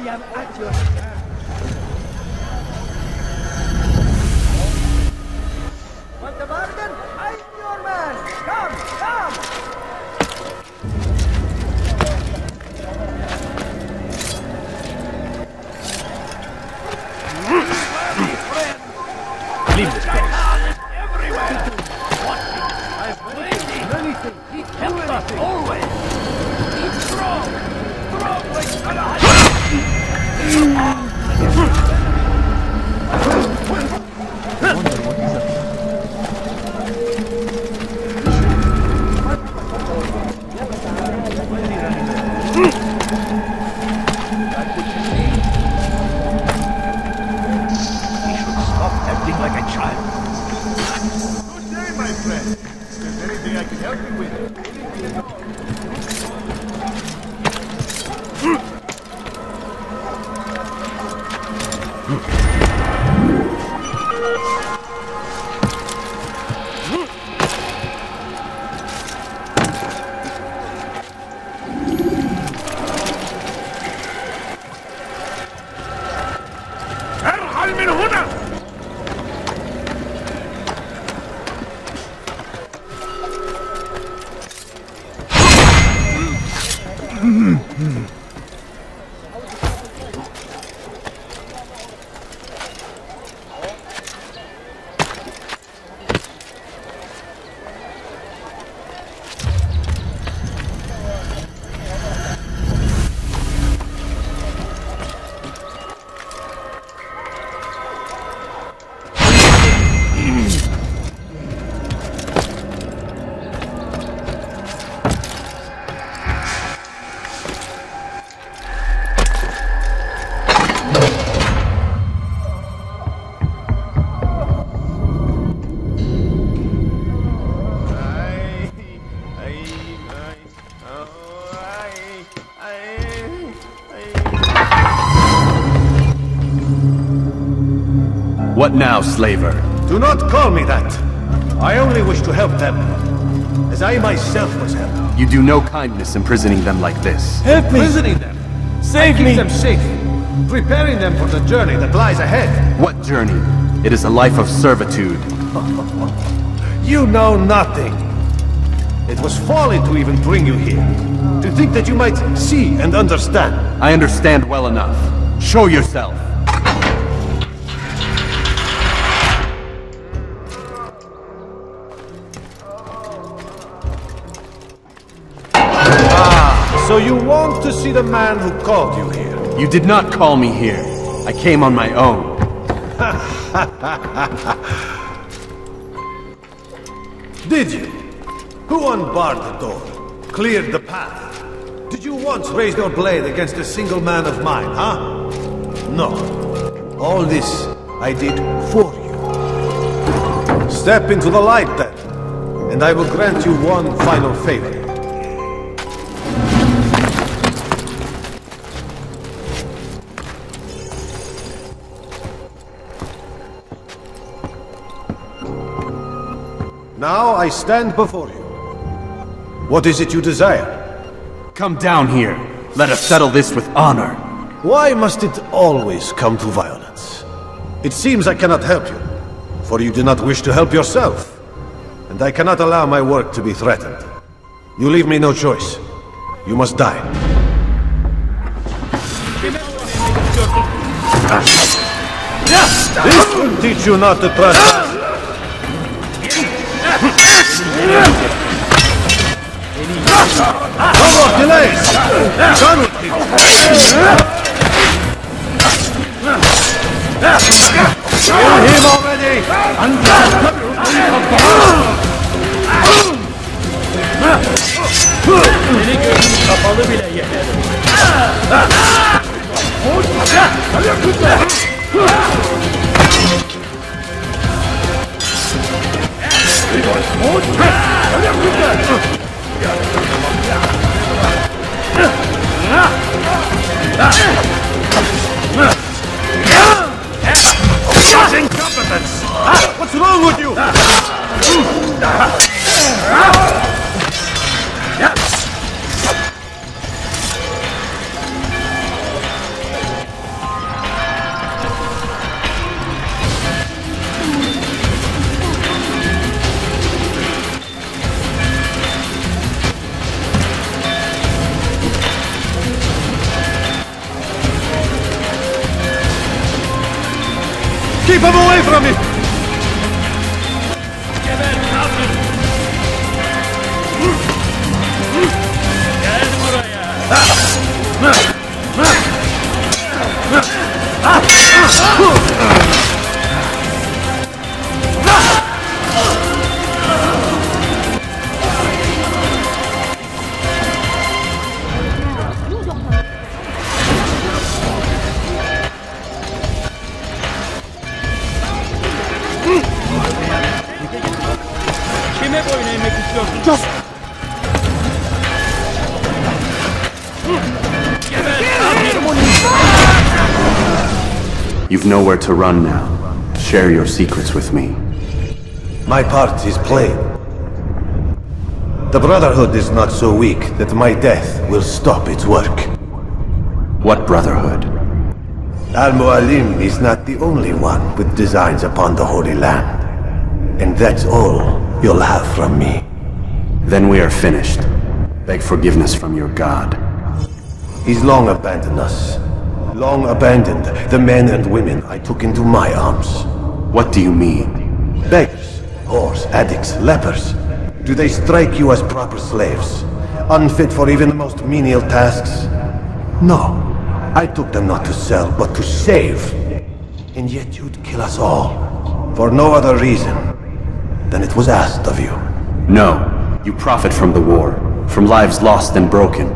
am at your service. Want a bargain? I'm your man! Come, come! Leave this place. Everywhere! I've plenty! Anything! He helped us always! He's strong! Strong like acting like a child. Good day, my friend. Is there anything I can help you with? ارحل من هنا! What now, slaver? Do not call me that. I only wish to help them, as I myself was helped. You do no kindness imprisoning them like this. Help me! Imprisoning them. Save Keep me! them safe, preparing them for the journey that lies ahead. What journey? It is a life of servitude. You know nothing. It was folly to even bring you here. To think that you might see and understand. I understand well enough. Show yourself. So you want to see the man who called you here? You did not call me here. I came on my own. Did you? Who unbarred the door? Cleared the path? Did you once raise your blade against a single man of mine, huh? No. All this I did for you. Step into the light then, and I will grant you one final favor. Now I stand before you. What is it you desire? Come down here. Let us settle this with honor. Why must it always come to violence? It seems I cannot help you, for you do not wish to help yourself. And I cannot allow my work to be threatened. You leave me no choice. You must die. This will teach you not to trust us. No more delays! Done with him! Kill him already! Kapalı bile yeter. Keep him away from me! Geber kafir! Gel buraya! Kime boyun eğmek istiyorsun? Geber kafir! You've nowhere to run now. Share your secrets with me. My part is plain. The Brotherhood is not so weak that my death will stop its work. What brotherhood? Al-Mualim is not the only one with designs upon the Holy Land. And that's all you'll have from me. Then we are finished. Beg forgiveness from your god. He's long abandoned us. Long abandoned the men and women I took into my arms. What do you mean? Beggars, whores, addicts, lepers. Do they strike you as proper slaves? Unfit for even the most menial tasks? No. I took them not to sell, but to save. And yet you'd kill us all. For no other reason than it was asked of you. No. You profit from the war. From lives lost and broken.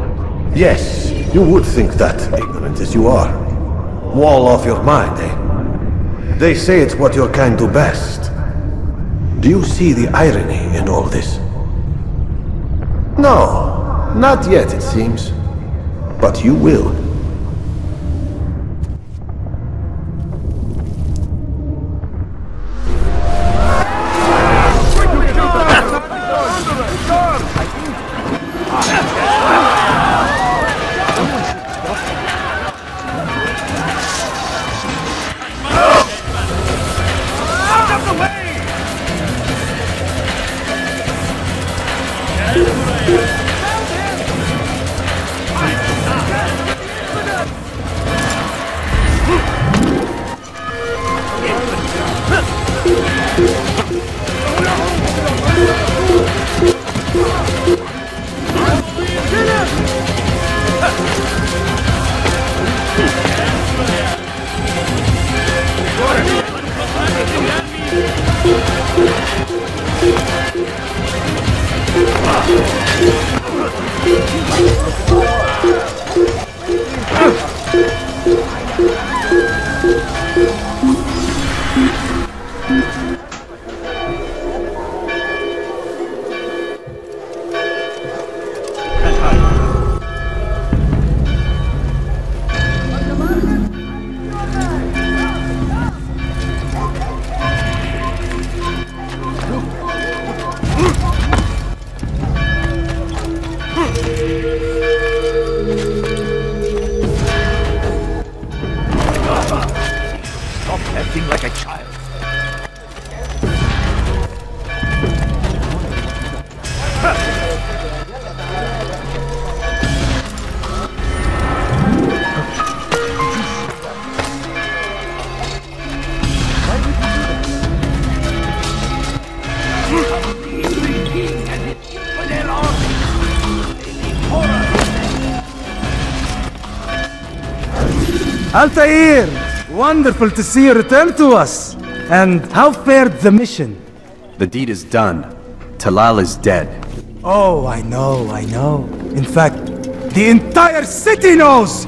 Yes, you would think that, ignorant as you are. Wall off your mind, eh? They say it's what your kind do best. Do you see the irony in all this? No, not yet, it seems. But you will. Acting like a child. Altair! Wonderful to see you return to us. And how fared the mission? The deed is done. Talal is dead. Oh, I know. In fact, the entire city knows!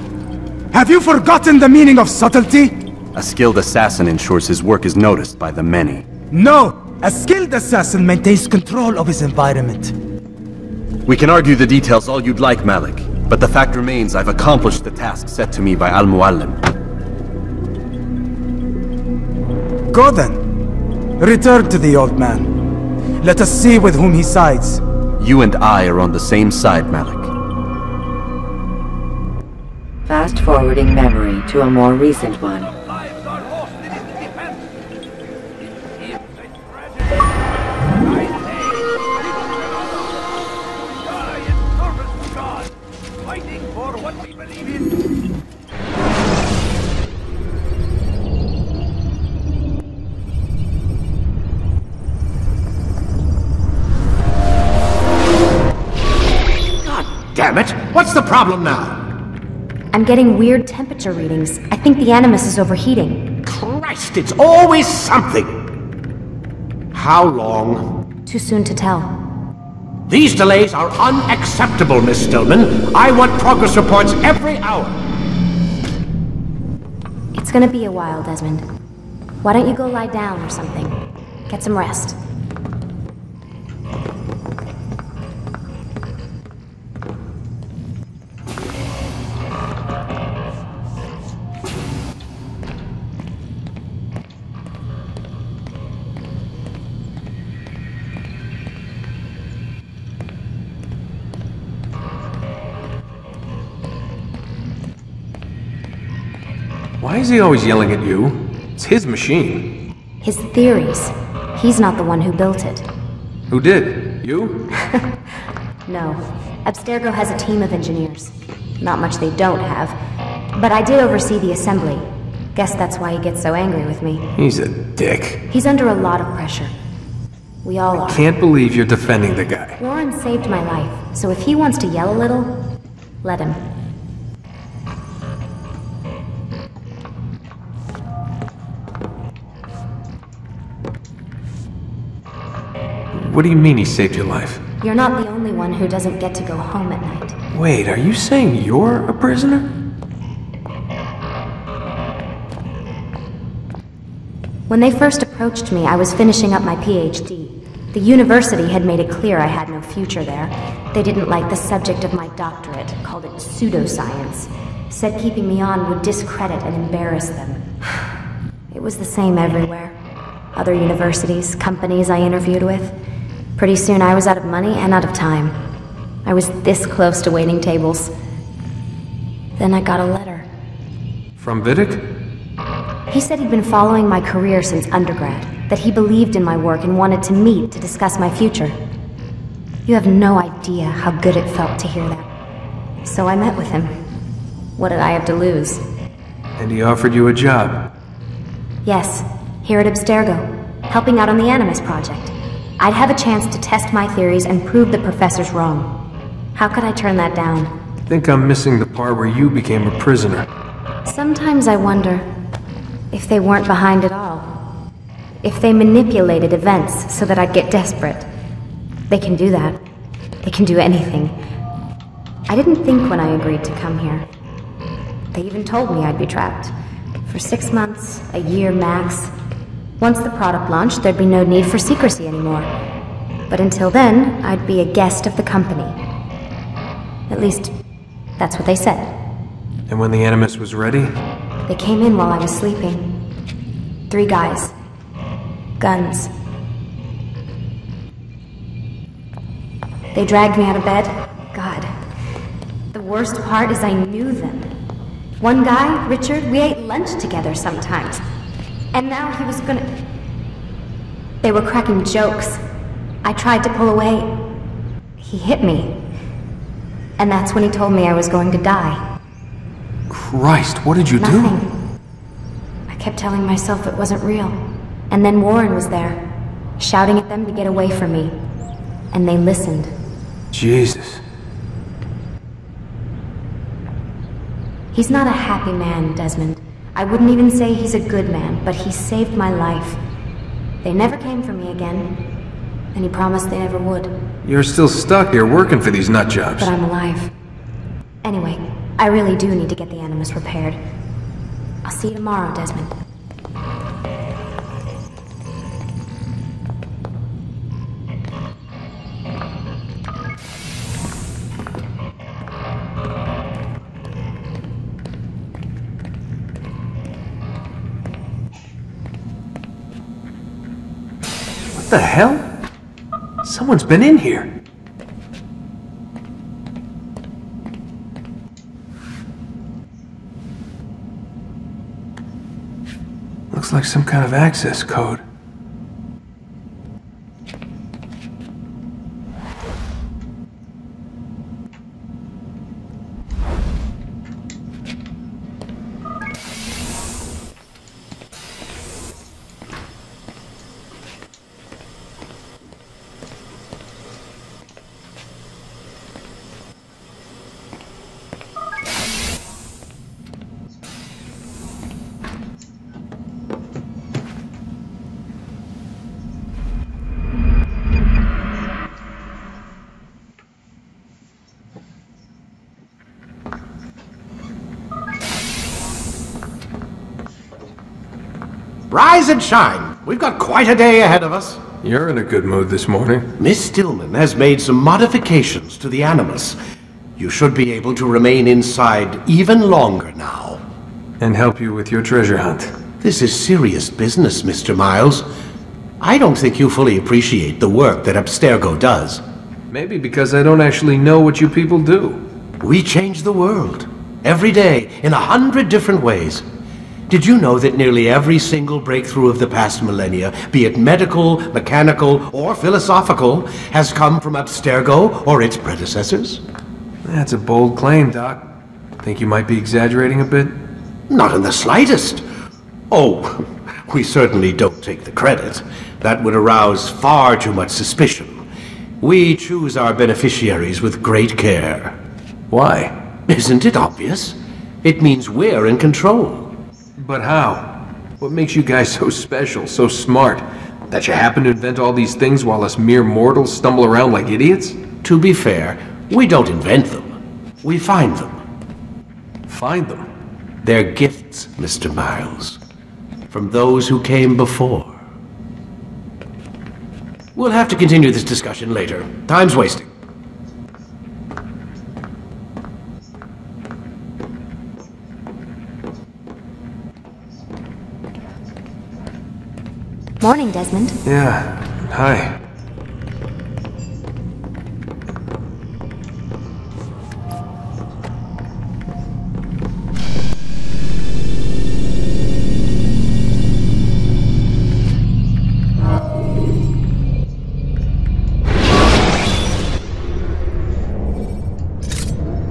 Have you forgotten the meaning of subtlety? A skilled assassin ensures his work is noticed by the many. No! A skilled assassin maintains control of his environment. We can argue the details all you'd like, Malik. But the fact remains I've accomplished the task set to me by Al-Mualim. Go then. Return to the old man. Let us see with whom he sides. You and I are on the same side, Malik. Fast forwarding memory to a more recent one. Lives are lost in its defense. It is a tragedy. I say, die in service to God, fighting for what we believe in. damn it! What's the problem now? I'm getting weird temperature readings. I think the Animus is overheating. Christ, it's always something! How long? Too soon to tell. These delays are unacceptable, Miss Stillman. I want progress reports every hour. It's gonna be a while, Desmond. Why don't you go lie down or something? Get some rest. Why is he always yelling at you? It's his machine. His theories. He's not the one who built it. Who did? You? No. Abstergo has a team of engineers. Not much they don't have. But I did oversee the assembly. Guess that's why he gets so angry with me. He's a dick. He's under a lot of pressure. We all are. Can't believe you're defending the guy. Warren saved my life, so if he wants to yell a little, let him. What do you mean he saved your life? You're not the only one who doesn't get to go home at night. Wait, are you saying you're a prisoner? When they first approached me, I was finishing up my PhD. The university had made it clear I had no future there. They didn't like the subject of my doctorate, called it pseudoscience. Said keeping me on would discredit and embarrass them. It was the same everywhere. Other universities, companies I interviewed with. Pretty soon I was out of money and out of time. I was this close to waiting tables. Then I got a letter. From Vidic? He said he'd been following my career since undergrad, that he believed in my work and wanted to meet to discuss my future. You have no idea how good it felt to hear that. So I met with him. What did I have to lose? And he offered you a job? Yes, here at Abstergo, helping out on the Animus project. I'd have a chance to test my theories and prove the professors wrong. How could I turn that down? I think I'm missing the part where you became a prisoner. Sometimes I wonder if they weren't behind it all. If they manipulated events so that I'd get desperate. They can do that. They can do anything. I didn't think when I agreed to come here. They even told me I'd be trapped. For 6 months, a year max. Once the product launched, there'd be no need for secrecy anymore. But until then, I'd be a guest of the company. At least, that's what they said. And when the Animus was ready? They came in while I was sleeping. 3 guys. Guns. They dragged me out of bed. God. The worst part is I knew them. One guy, Richard, we ate lunch together sometimes. And now he was gonna... They were cracking jokes. I tried to pull away. He hit me. And that's when he told me I was going to die. Christ, what did you do? Nothing. I kept telling myself it wasn't real. And then Warren was there, shouting at them to get away from me. And they listened. Jesus. He's not a happy man, Desmond. I wouldn't even say he's a good man, but he saved my life. They never came for me again, and he promised they never would. You're still stuck here working for these nut jobs. But I'm alive. Anyway, I really do need to get the Animus repaired. I'll see you tomorrow, Desmond. What the hell? Someone's been in here. Looks like some kind of access code. rise and shine. We've got quite a day ahead of us. You're in a good mood this morning. Miss Stillman has made some modifications to the Animus. You should be able to remain inside even longer now. And help you with your treasure hunt. This is serious business, Mr. Miles. I don't think you fully appreciate the work that Abstergo does. Maybe because I don't actually know what you people do. We change the world. Every day, in 100 different ways. Did you know that nearly every single breakthrough of the past millennia, be it medical, mechanical, or philosophical, has come from Abstergo or its predecessors? That's a bold claim, Doc. Think you might be exaggerating a bit? Not in the slightest. Oh, we certainly don't take the credit. That would arouse far too much suspicion. We choose our beneficiaries with great care. Why? Isn't it obvious? It means we're in control. But how? What makes you guys so special, so smart? That you happen to invent all these things while us mere mortals stumble around like idiots? To be fair, we don't invent them. We find them. Find them? They're gifts, Mr. Miles. From those who came before. We'll have to continue this discussion later. Time's wasting. Morning, Desmond. Yeah. Hi.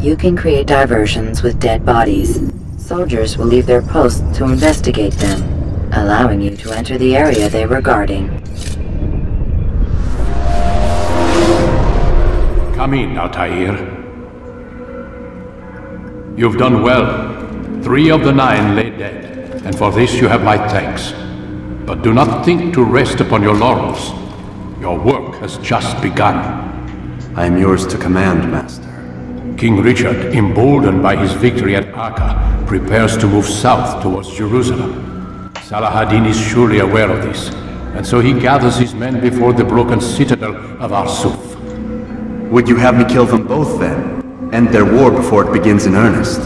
You can create diversions with dead bodies. Soldiers will leave their posts to investigate them, allowing you to enter the area they were guarding. Come in, Altair. You've done well. 3 of the 9 lay dead, and for this you have my thanks. But do not think to rest upon your laurels. Your work has just begun. I am yours to command, Master. King Richard, emboldened by his victory at Acre, prepares to move south towards Jerusalem. Salah-ad-Din is surely aware of this, and so he gathers his men before the broken citadel of Arsuf. Would you have me kill them both then? End their war before it begins in earnest?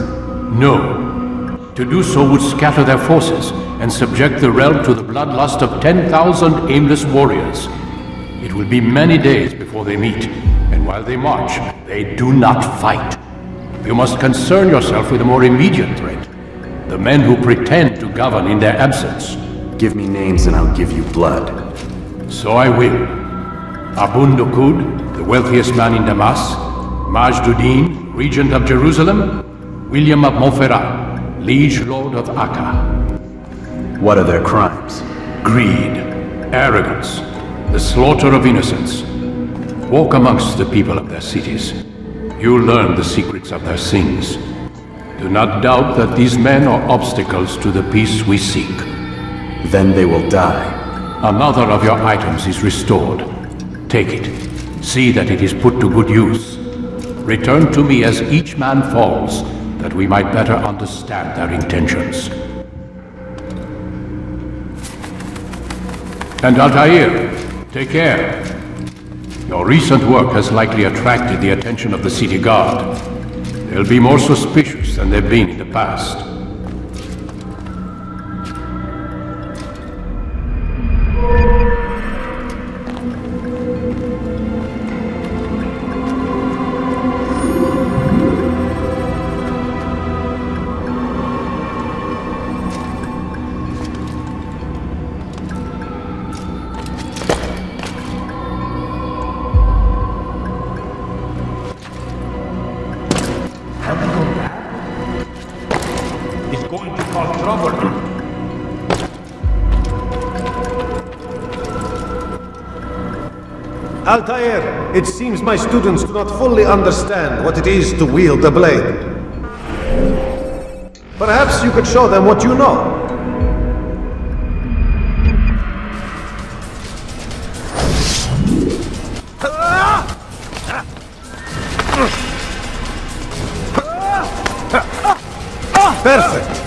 No. To do so would scatter their forces and subject the realm to the bloodlust of 10,000 aimless warriors. It will be many days before they meet, and while they march, they do not fight. You must concern yourself with a more immediate threat. The men who pretend to govern in their absence. Give me names and I'll give you blood. So I will. Abun Dukud, the wealthiest man in Damas, Majd-ud-Din, regent of Jerusalem, William of Montferrat, liege lord of Acre. What are their crimes? Greed, arrogance, the slaughter of innocents. Walk amongst the people of their cities. You'll learn the secrets of their sins. Do not doubt that these men are obstacles to the peace we seek. Then they will die. Another of your items is restored. Take it. See that it is put to good use. Return to me as each man falls, that we might better understand their intentions. And Altair, take care. Your recent work has likely attracted the attention of the city guard. They'll be more suspicious than they've been in the past. Altair, it seems my students do not fully understand what it is to wield the blade. Perhaps you could show them what you know. Perfect.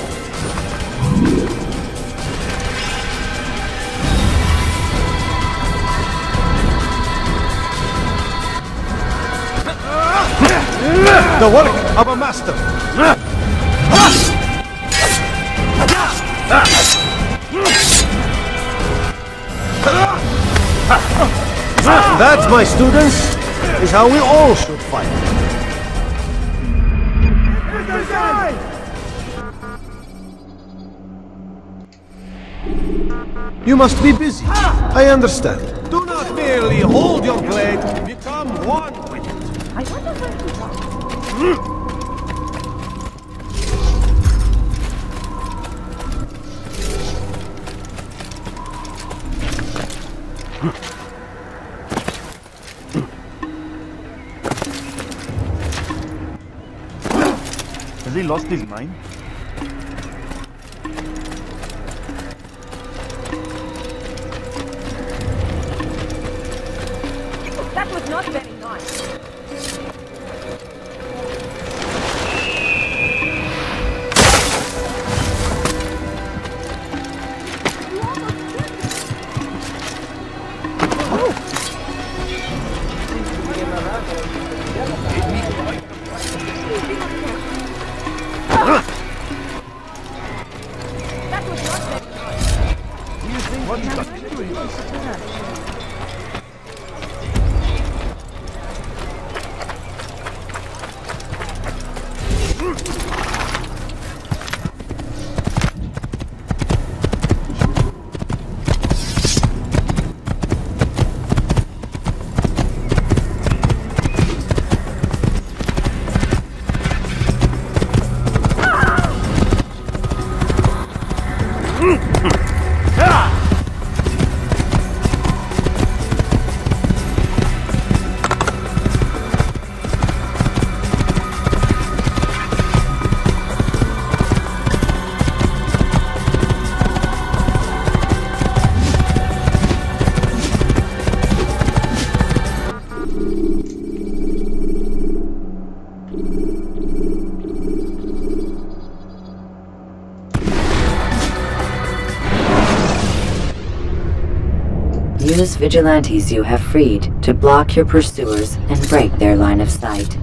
The work of a master. That, my students, is how we all should fight. You must be busy. I understand. Do not merely hold your blade, become one with it. I wonder where he was. Has he lost his mind? That was not very nice. Use vigilantes you have freed to block your pursuers and break their line of sight.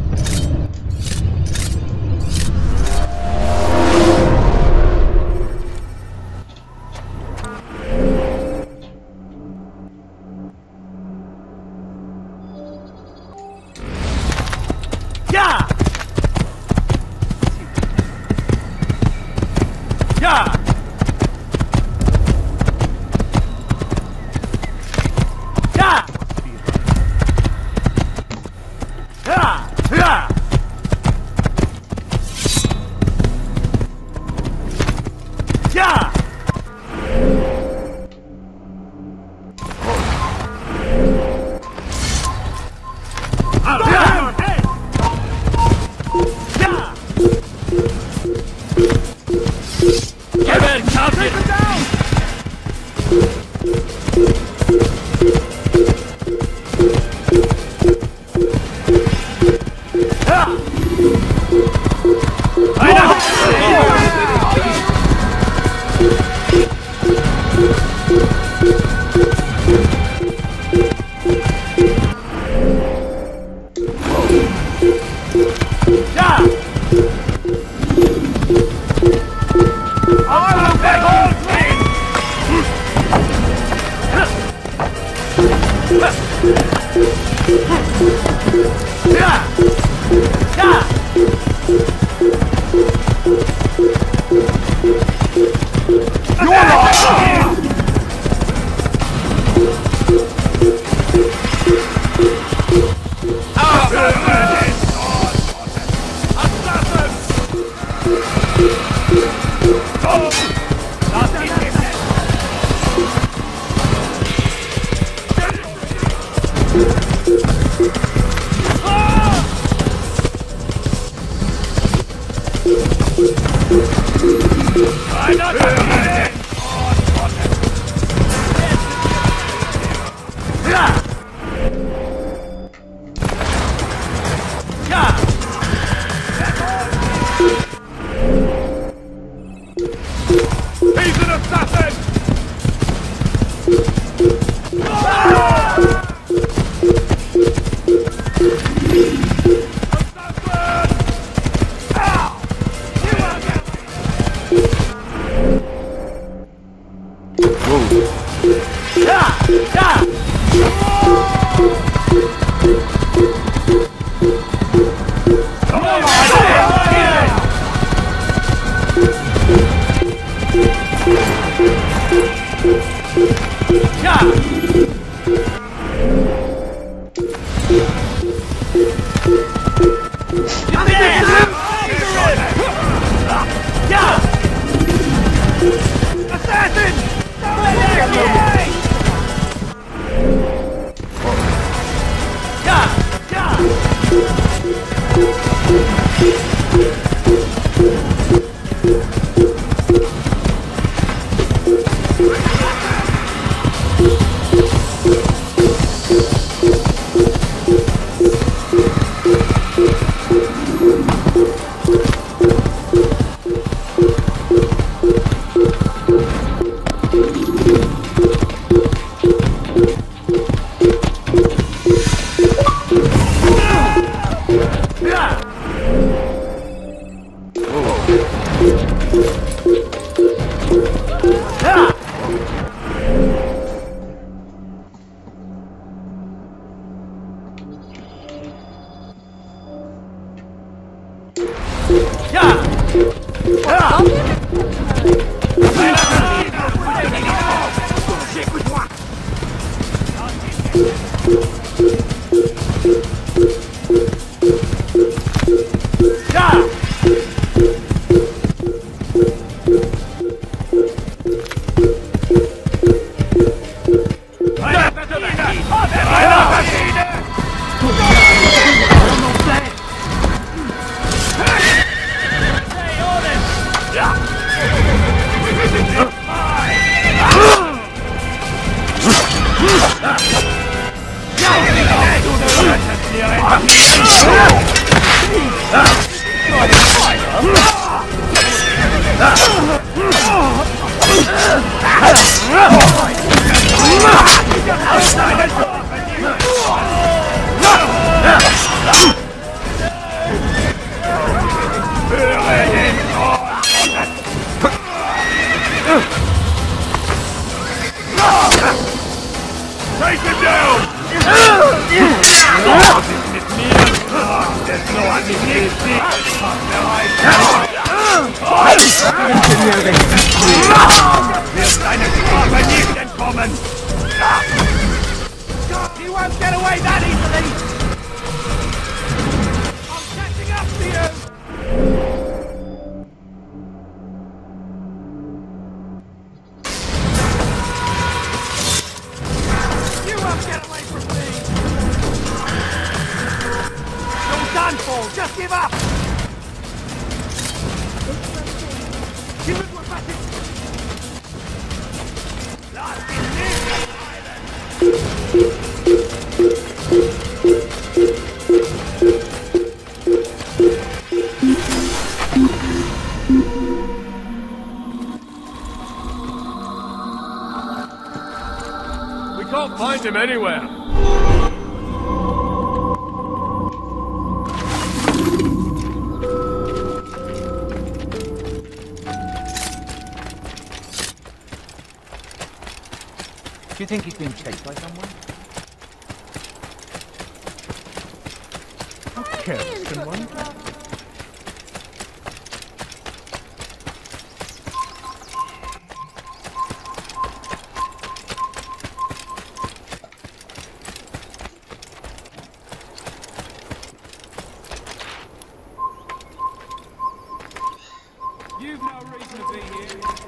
Him anywhere. Do you think he's being chased by someone? Okay, someone. You've no reason to be here.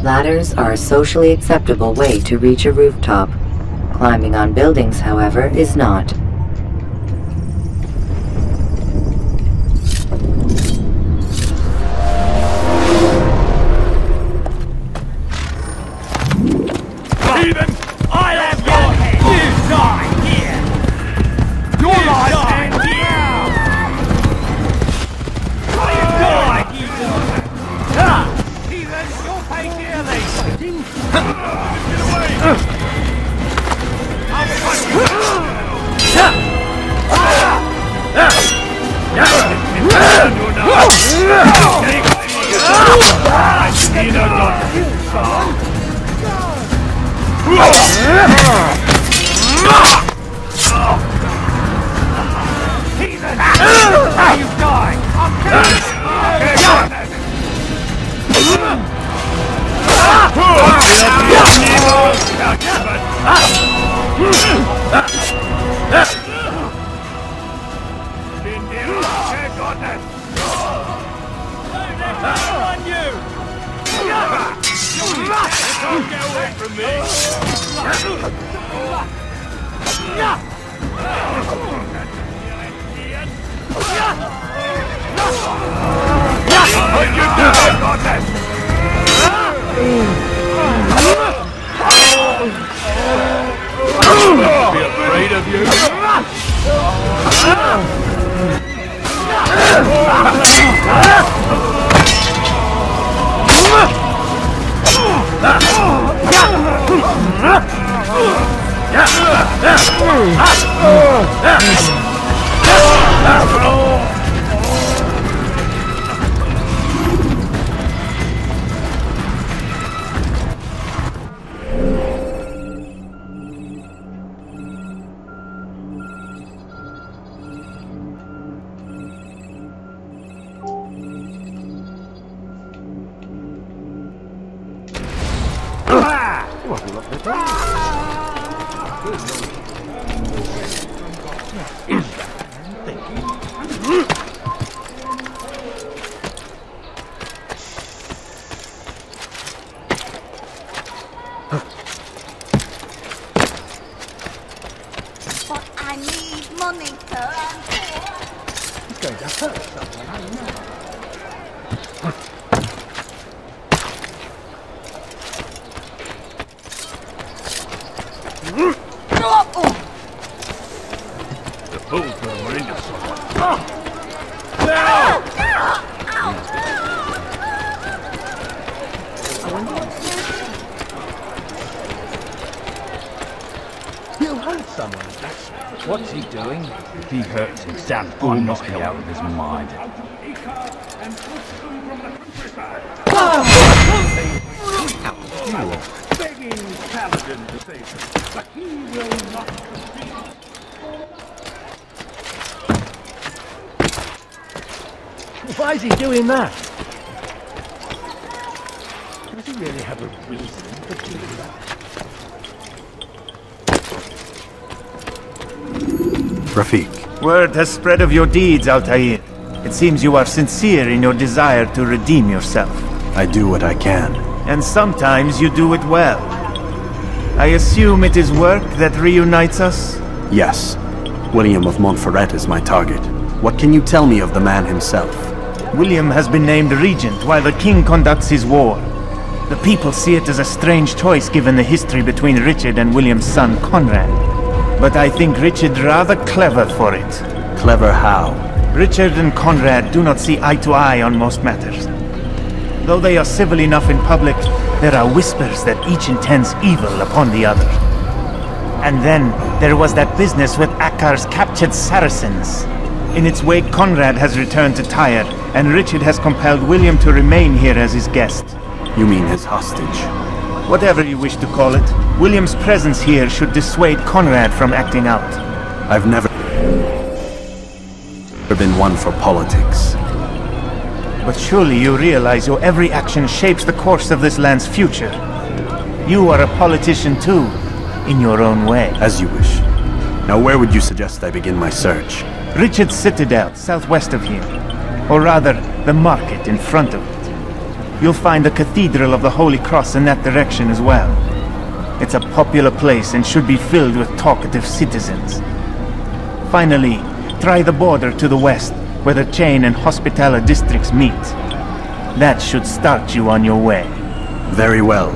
Ladders are a socially acceptable way to reach a rooftop. Climbing on buildings, however, is not. Stephen, I'll have your head! You die here! Your life ends here! You die! Stephen, you'll pay dearly! Get away! I'll punch you! Heathen! Now you die! I'll kill you! Don't get away from me! Be afraid of you? The boatmen were into someone. You hunt someone, that's what's he doing? He hurts himself. Oh, must be out of his mind. Begging Paladin to save him, but he will not proceed. Why is he doing that? Does he really have a reason for doing that? Rafik. Word has spread of your deeds, Altair. It seems you are sincere in your desire to redeem yourself. I do what I can. And sometimes you do it well. I assume it is work that reunites us? Yes. William of Montferrat is my target. What can you tell me of the man himself? William has been named regent while the king conducts his war. The people see it as a strange choice given the history between Richard and William's son Conrad. But I think Richard rather clever for it. Clever how? Richard and Conrad do not see eye to eye on most matters. Though they are civil enough in public, there are whispers that each intends evil upon the other. And then there was that business with Akkar's captured Saracens. In its wake, Conrad has returned to Tyre, and Richard has compelled William to remain here as his guest. You mean his hostage? Whatever you wish to call it, William's presence here should dissuade Conrad from acting out. I've never been one for politics. But surely you realize your every action shapes the course of this land's future. You are a politician too, in your own way. As you wish. Now where would you suggest I begin my search? Richard's Citadel, southwest of here. Or rather, the market in front of it. You'll find the Cathedral of the Holy Cross in that direction as well. It's a popular place and should be filled with talkative citizens. Finally, try the border to the west, where the Chain and Hospitaller districts meet. That should start you on your way. Very well.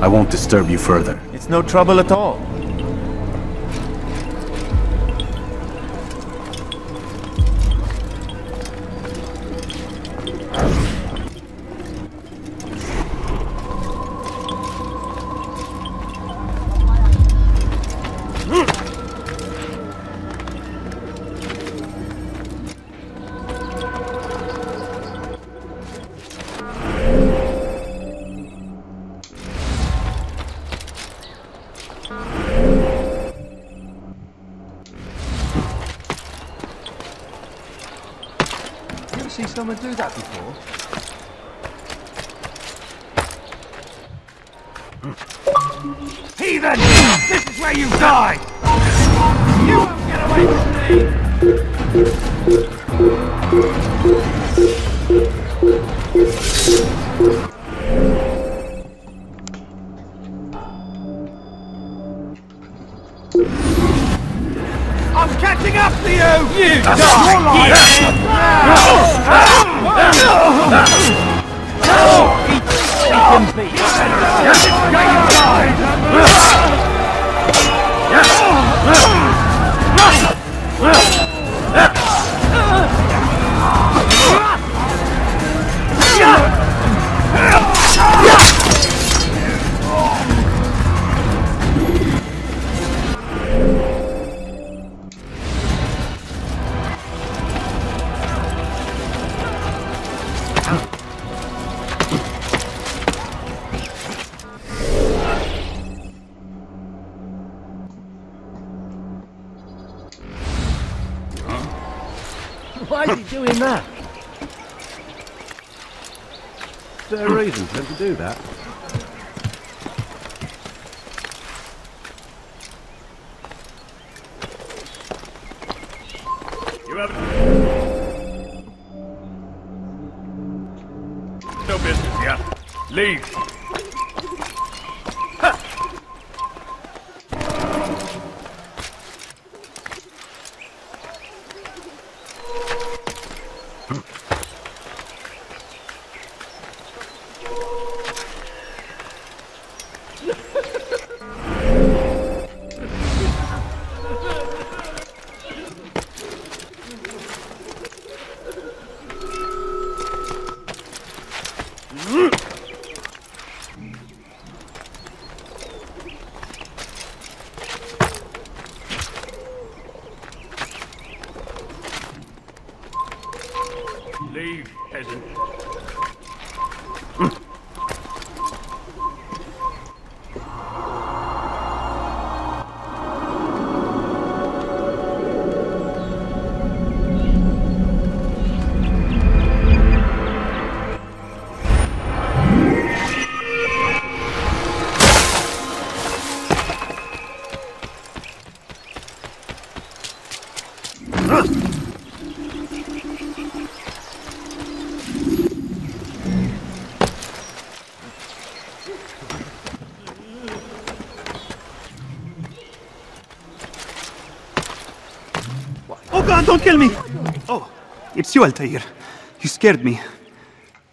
I won't disturb you further. It's no trouble at all. See someone do that before? Heathen! This is where you die! You won't get away I'm catching up to you! You die! Why is he doing that? Is there a reason for him to do that? You have no business here. Leave. Leave, peasant. Oh God, don't kill me! Oh, it's you, Altair. You scared me.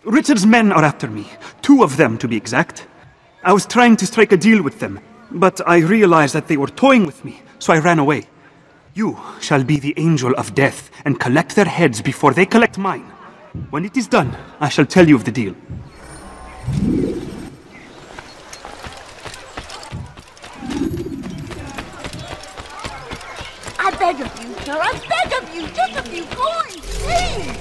Richard's men are after me. 2 of them, to be exact. I was trying to strike a deal with them, but I realized that they were toying with me, so I ran away. You shall be the angel of death and collect their heads before they collect mine. When it is done, I shall tell you of the deal. I beg of you, sir, I beg of you, just a few coins, please!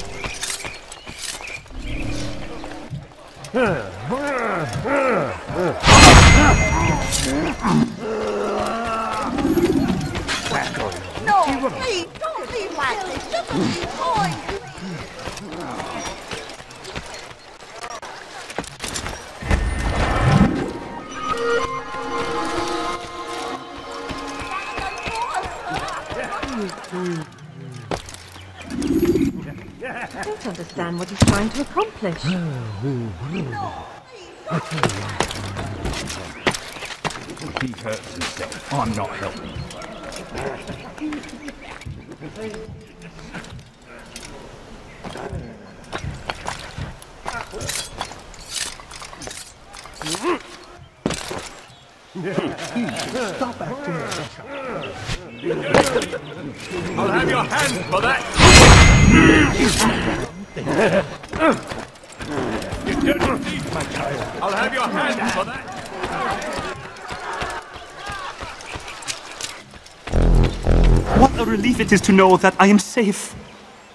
No, please, don't leave like this, just a few coins, I don't understand what he's trying to accomplish. He hurts himself. I'm not helping. Stop acting. I'll have your hand for that. You dirty thief, my child. I'll have your hand for that. What a relief it is to know that I am safe.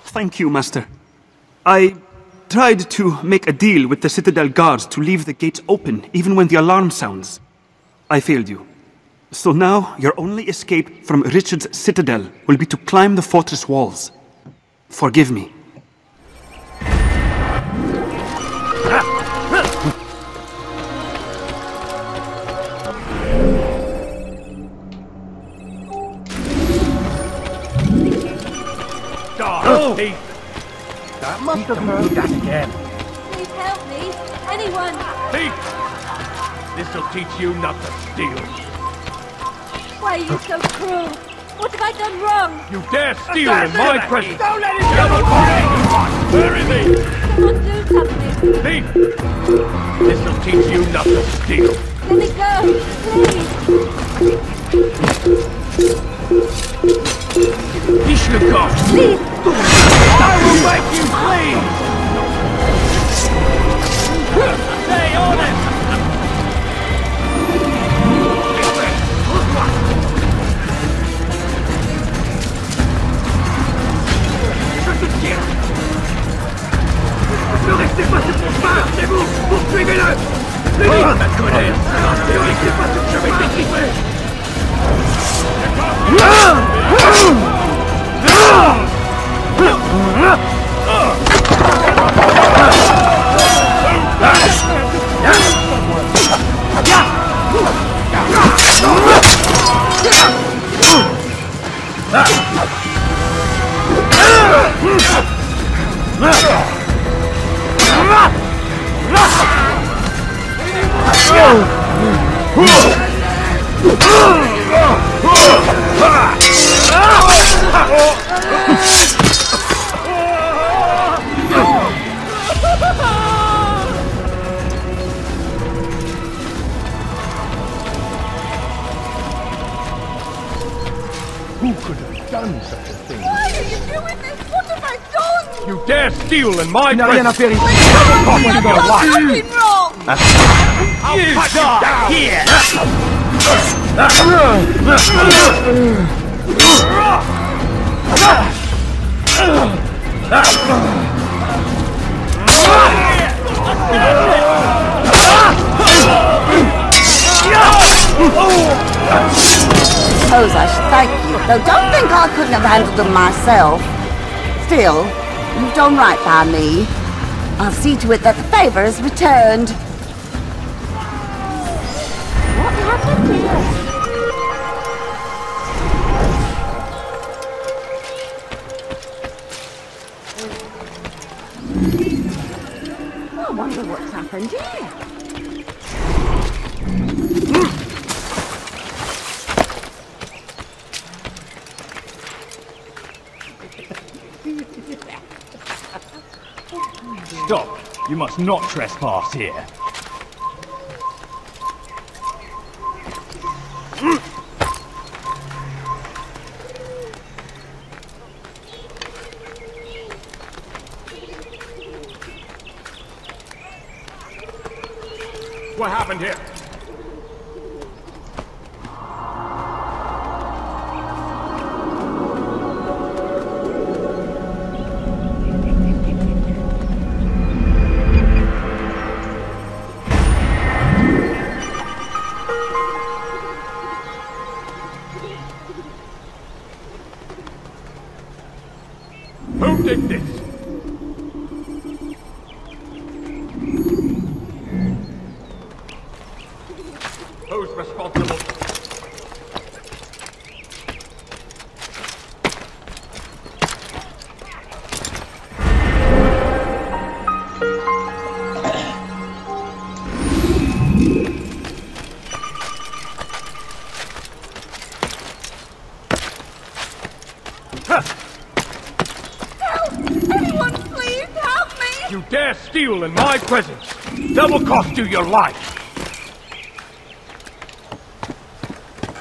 Thank you, Master. I tried to make a deal with the Citadel guards to leave the gates open even when the alarm sounds. I failed you. So now, your only escape from Richard's Citadel will be to climb the fortress walls. Forgive me. Oh! That must have heard that again. please help me, anyone! Thief! This'll teach you not to steal. Why are you so cruel? What have I done wrong? You dare steal in my presence! Don't let him go! Where is he? Someone do something! Thief! This'll teach you not to steal. Let me go, please! He should go! Please! I will make you flee! Stay on it! Ne restez pas sur son chemin! C'est vous! Poursuivez-le! Oh, ma colère! Ne laissez pas ce chemin décrivé! Who could have done such a thing? Why are you doing this? What have I done? You dare steal in my N'a rien à presence! faire ici. I've done nothing wrong! I'll cut you down here! Though don't think I couldn't have handled them myself. Still, you've done right by me. I'll see to it that the favor is returned. What happened here? I wonder what's happened here. Stop! You must not trespass here. What happened here? Who did this? Who's responsible? Anyone, please help me! You dare steal in my presence! That will cost you your life!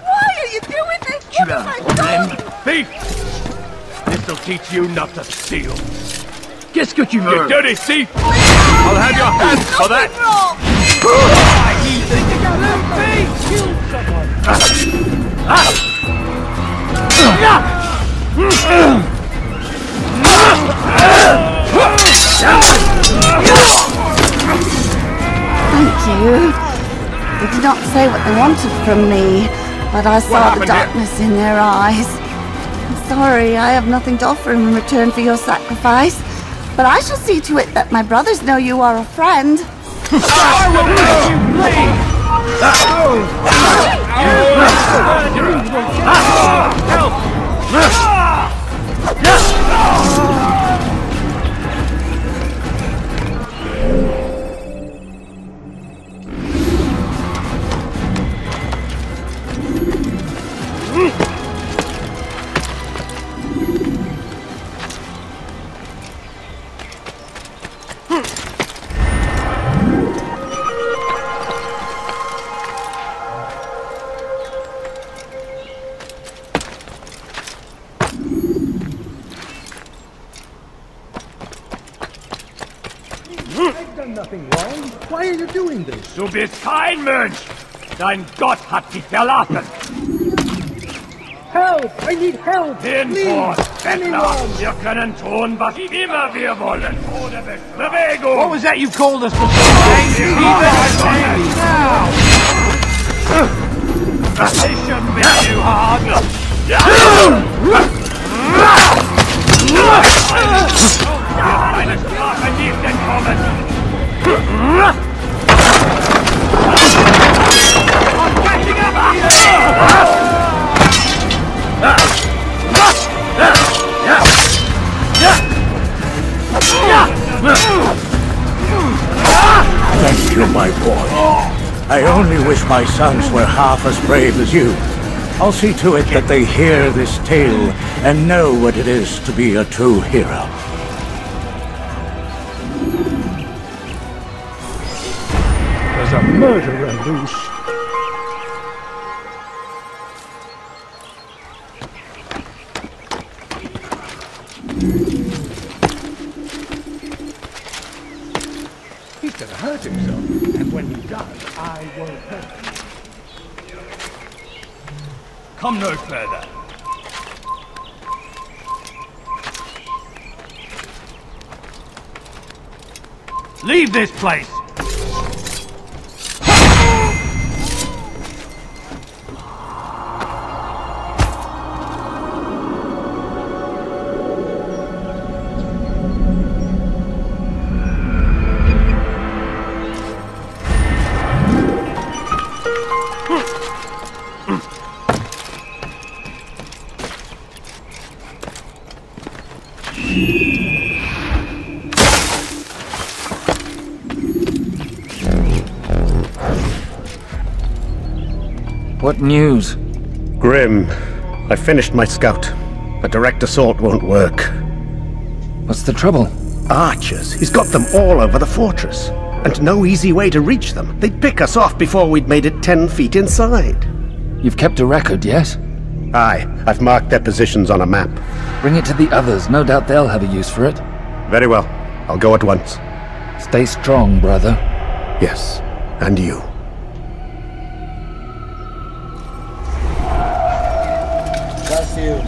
Why are you doing this? What have I done? Thief! This'll teach you not to steal. Qu'est-ce que tu veux? You dirty thief! I'll have your hands for that! Thank you. They did not say what they wanted from me, but I saw the darkness in their eyes. I'm sorry, I have nothing to offer in return for your sacrifice, but I shall see to it that my brothers know you are a friend. I will make you bleed! I've done nothing wrong. Why are you doing this? Du bist kein Mensch! Dein Gott hat dich verlassen! Help! I need help! Hinfort, Please! Bettler! Anyone! Wir können tun, was immer wir wollen! Ohne Bewegung! What was that you called us before? They shouldn't be too hard! Eine Strafe gibt entkommen! I'm catching Thank you, my boy. I only wish my sons were half as brave as you. I'll see to it that they hear this tale and know what it is to be a true hero. There's a murderer loose. He's gonna hurt himself, and when he does, I won't hurt him. Come no further. Leave this place! What news? Grim, I finished my scout. A direct assault won't work. What's the trouble? Archers. He's got them all over the fortress. And no easy way to reach them. They'd pick us off before we'd made it 10 feet inside. You've kept a record, yes? Aye. I've marked their positions on a map. Bring it to the others. No doubt they'll have a use for it. Very well. I'll go at once. Stay strong, brother. Yes. And you. Bless you.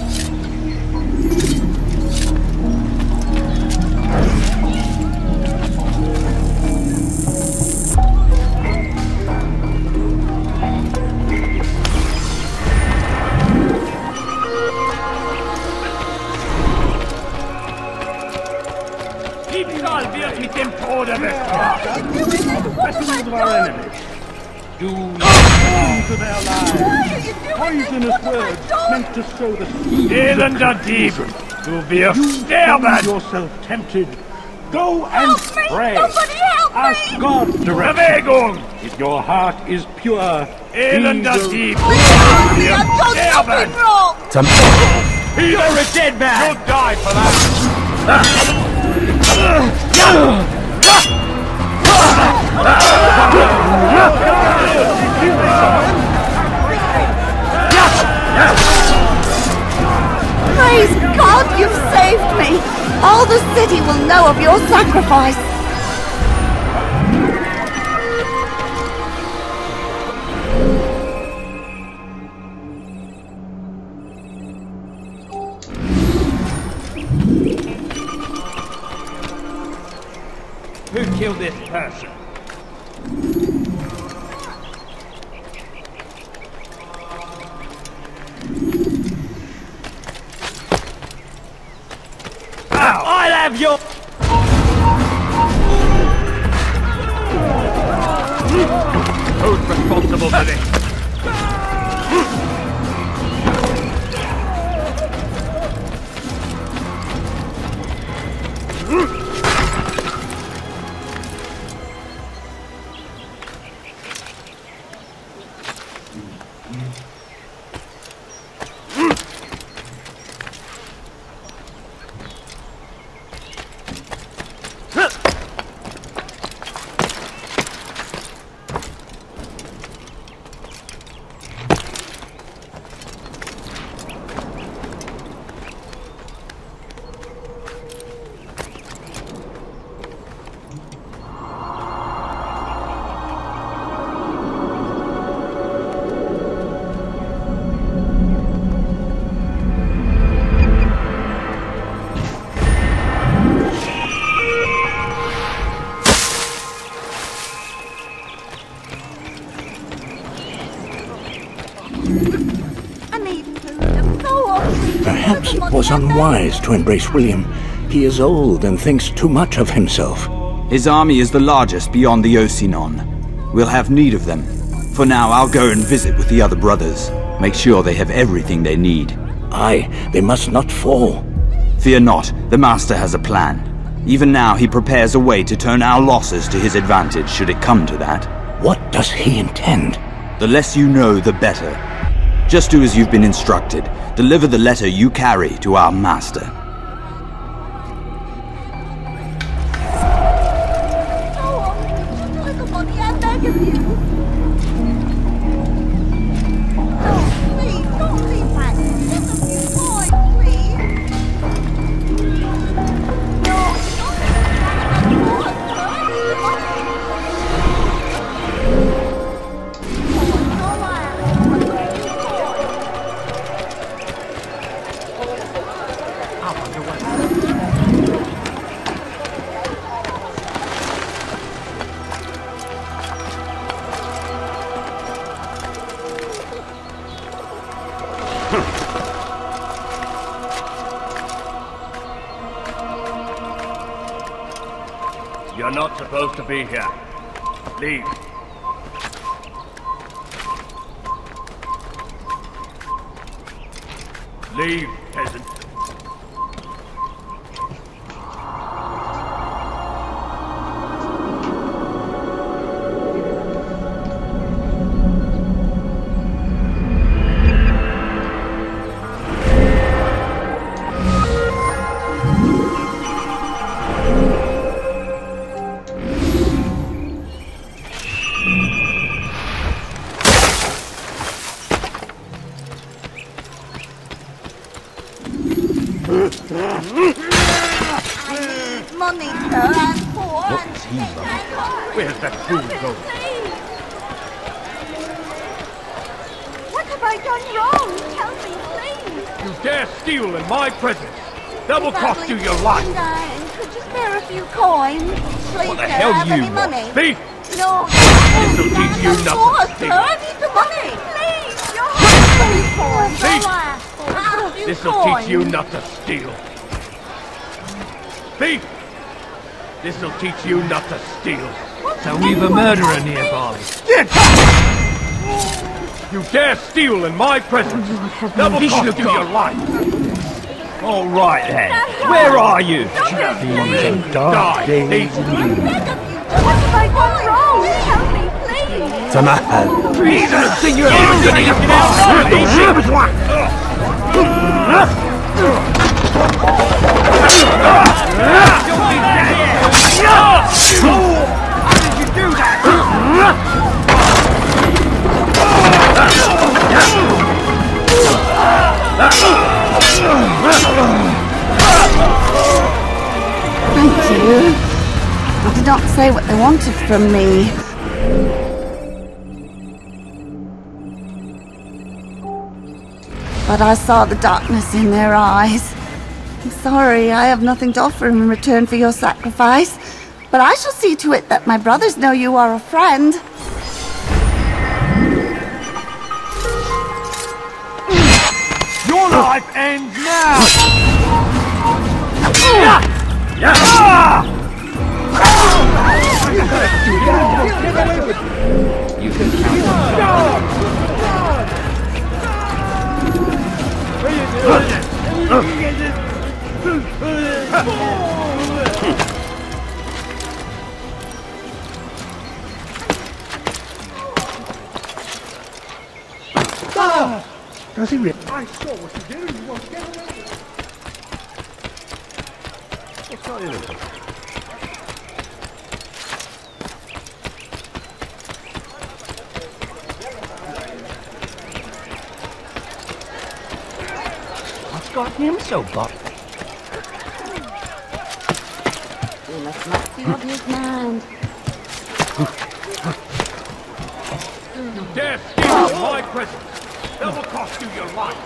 Mit dem Tode of our enemies. Do to their lives. Poisonous words meant to sow the seed. Elender Dieb, du wirst sterben. Yourself tempted. Go and pray. Ask God direction. If your heart is pure, Elender Dieb, du wirst sterben. You're a dead man. You'll die for that. Praise God, you've saved me! All the city will know of your sacrifice! Who killed this person? I'll have your... Who's responsible for this? Perhaps it was unwise to embrace William. He is old and thinks too much of himself. His army is the largest beyond the Osinon. We'll have need of them. For now, I'll go and visit with the other brothers. Make sure they have everything they need. Aye, they must not fall. Fear not, the Master has a plan. Even now, he prepares a way to turn our losses to his advantage, should it come to that. What does he intend? The less you know, the better. Just do as you've been instructed. Deliver the letter you carry to our Master. You're not supposed to be here. Leave. Leave, peasant. Where's that fool going? What have I done wrong? Tell me, please. You dare steal in my presence? That will cost you your life. Could you spare a few coins? Please, What the sir, hell have you any want? money? Thief! No. This'll teach you Of nothing. course, sir. I need the money. Please, your husband's coins. Thief! Have a few This'll coins. teach you not to steal. Thief! This'll teach you not to steal. So we've a murderer nearby. You dare steal in my presence? That will cost you your life. All right then. Where are you? Die, thief! What have I done wrong? Tell me, please. تمهل. Thank you. They did not say what they wanted from me. But I saw the darkness in their eyes. I'm sorry, I have nothing to offer in return for your sacrifice. But I shall see to it that my brothers know you are a friend. Your life ends now! You can count. Does he really? I saw what you did and you won't get away. What's that in it? What's got him so bothered? You must not be of his mind. You dare steal in my presence? That will cost you your life.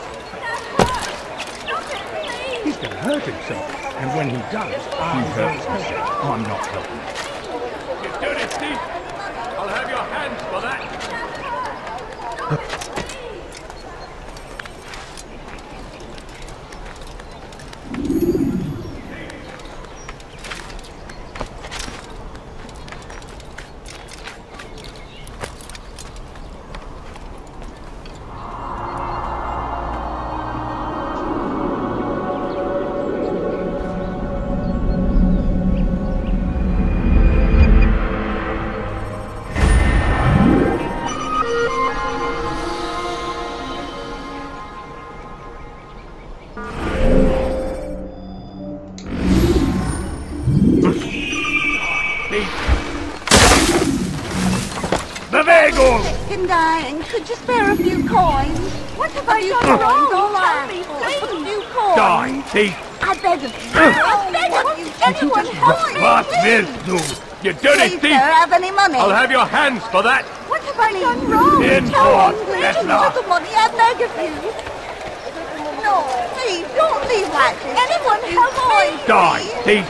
He's going to hurt himself. And when he does, I'm not helping. You dirty thief! I'll have your hands for that. Dying. Could you spare a few coins? What have I done wrong? Tell me, please. A few coins. Die, thief! I beg of you. I beg of you. Anyone help me, What's please. this do? You dirty Please, thief! sir, have any money? I'll have your hands for that! What have I done wrong? In Tell court, me, please. that's A not. little money, I beg of you. No, please, don't leave like this. Anyone help me, Die, please. thief!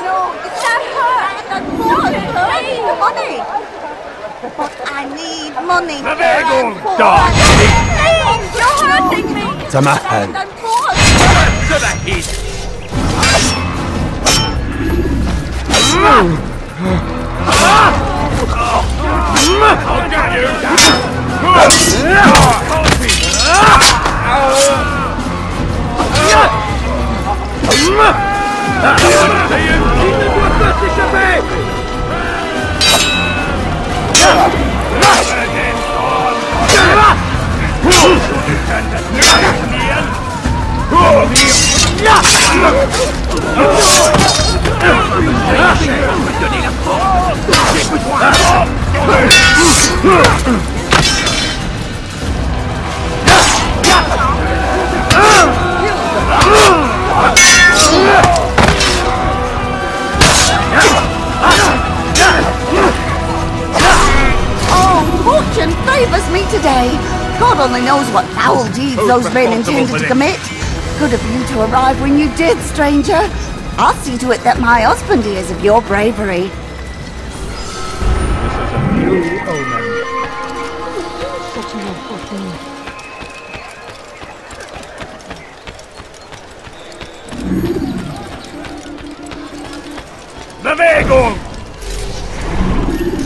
No, it's not her. I need the money. But I need money. The Vegon, Please, you're hurting me. تمهل. To the heat! I'll get you! brave as me today. God only knows what foul deeds those men intended to commit. Good of you to arrive when you did, stranger. I'll see to it that my husband hears of your bravery. This is a new omen. Such an awful thing. Bewegung!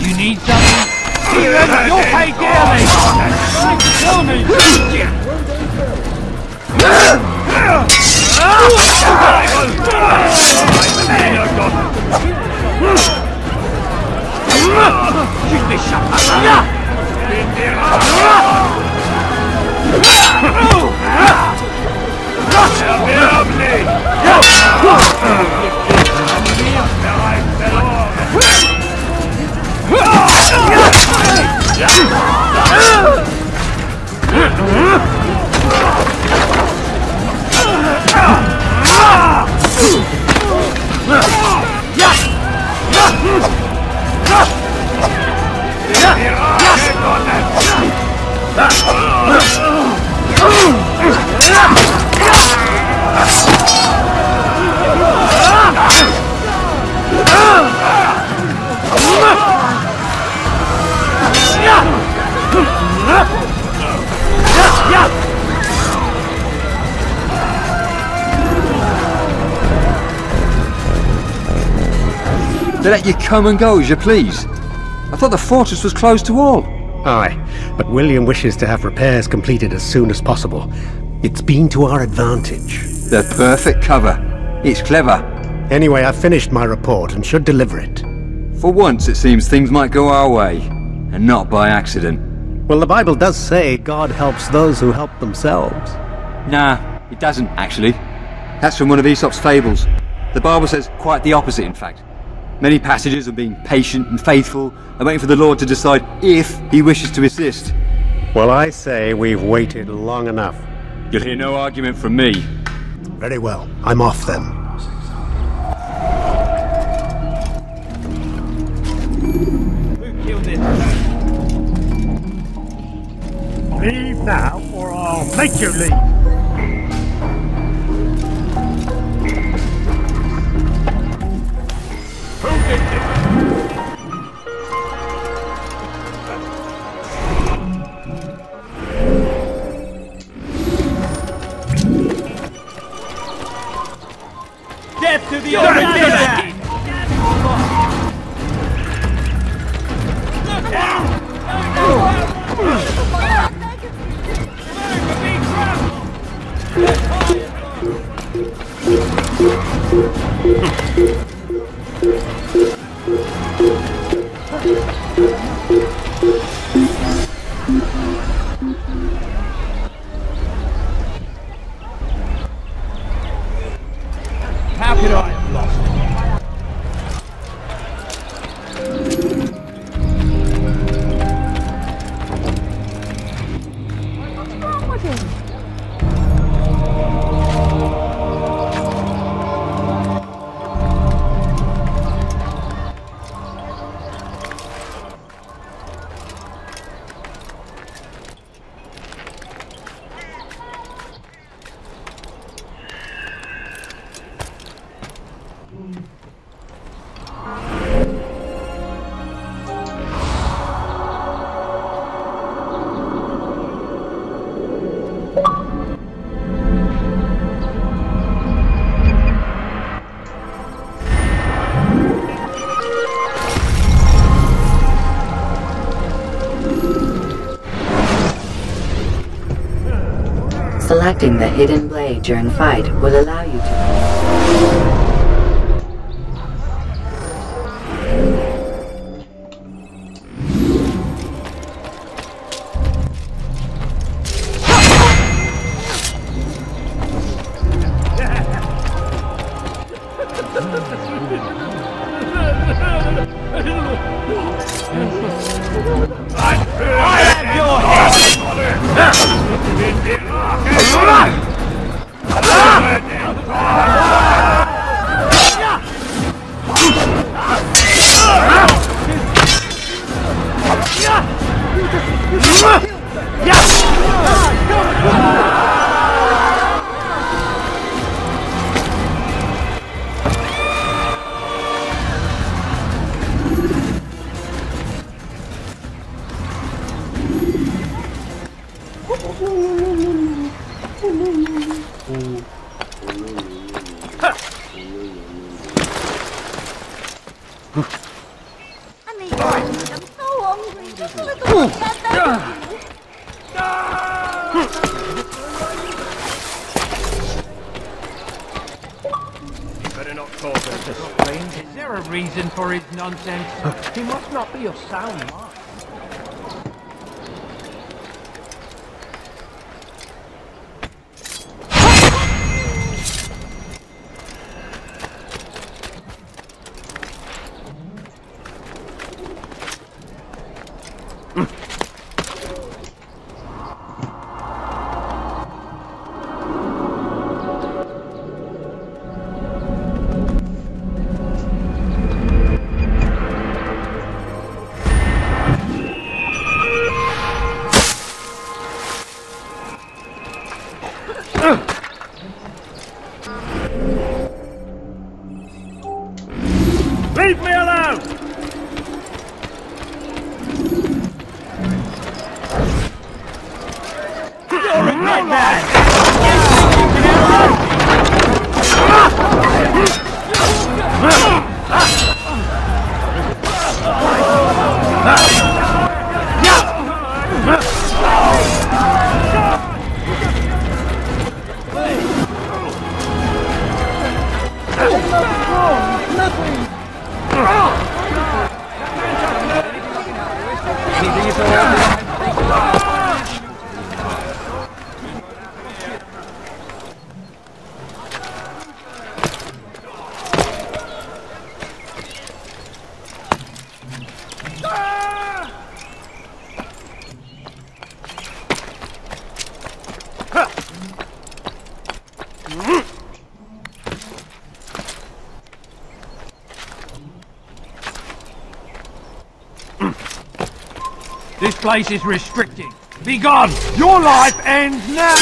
You need something? You'll pay dearly! Trying to kill me! They let you come and go as you please. I thought the fortress was closed to all. Aye, but William wishes to have repairs completed as soon as possible. It's been to our advantage. The perfect cover. It's clever. Anyway, I've finished my report and should deliver it. For once, it seems things might go our way, and not by accident. Well, the Bible does say God helps those who help themselves. Nah, it doesn't, actually. That's from one of Aesop's fables. The Bible says quite the opposite, in fact. Many passages of being patient and faithful and waiting for the Lord to decide if he wishes to assist. Well, I say we've waited long enough. You'll hear no argument from me. Very well. I'm off then. Who killed it? Leave now, or I'll make you leave. Who did this? Death to the Original! How could I have lost it? What's wrong with him? Selecting the hidden blade during fight will allow you to... I need to eat. I'm so hungry. Just a little bit. You better not talk over the strange. Is there a reason for his nonsense? He must not be of sound mind. Leave me alone! You're a great man! This place is restricted. Be gone! Your life ends now!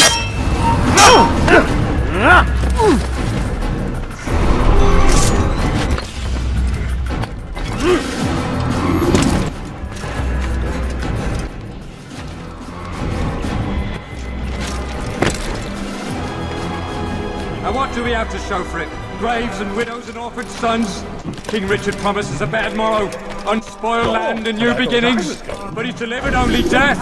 And what do we have to show for it? Graves and widows and orphaned sons? King Richard promises a bad morrow, unspoiled land and new beginnings, but he's delivered only death.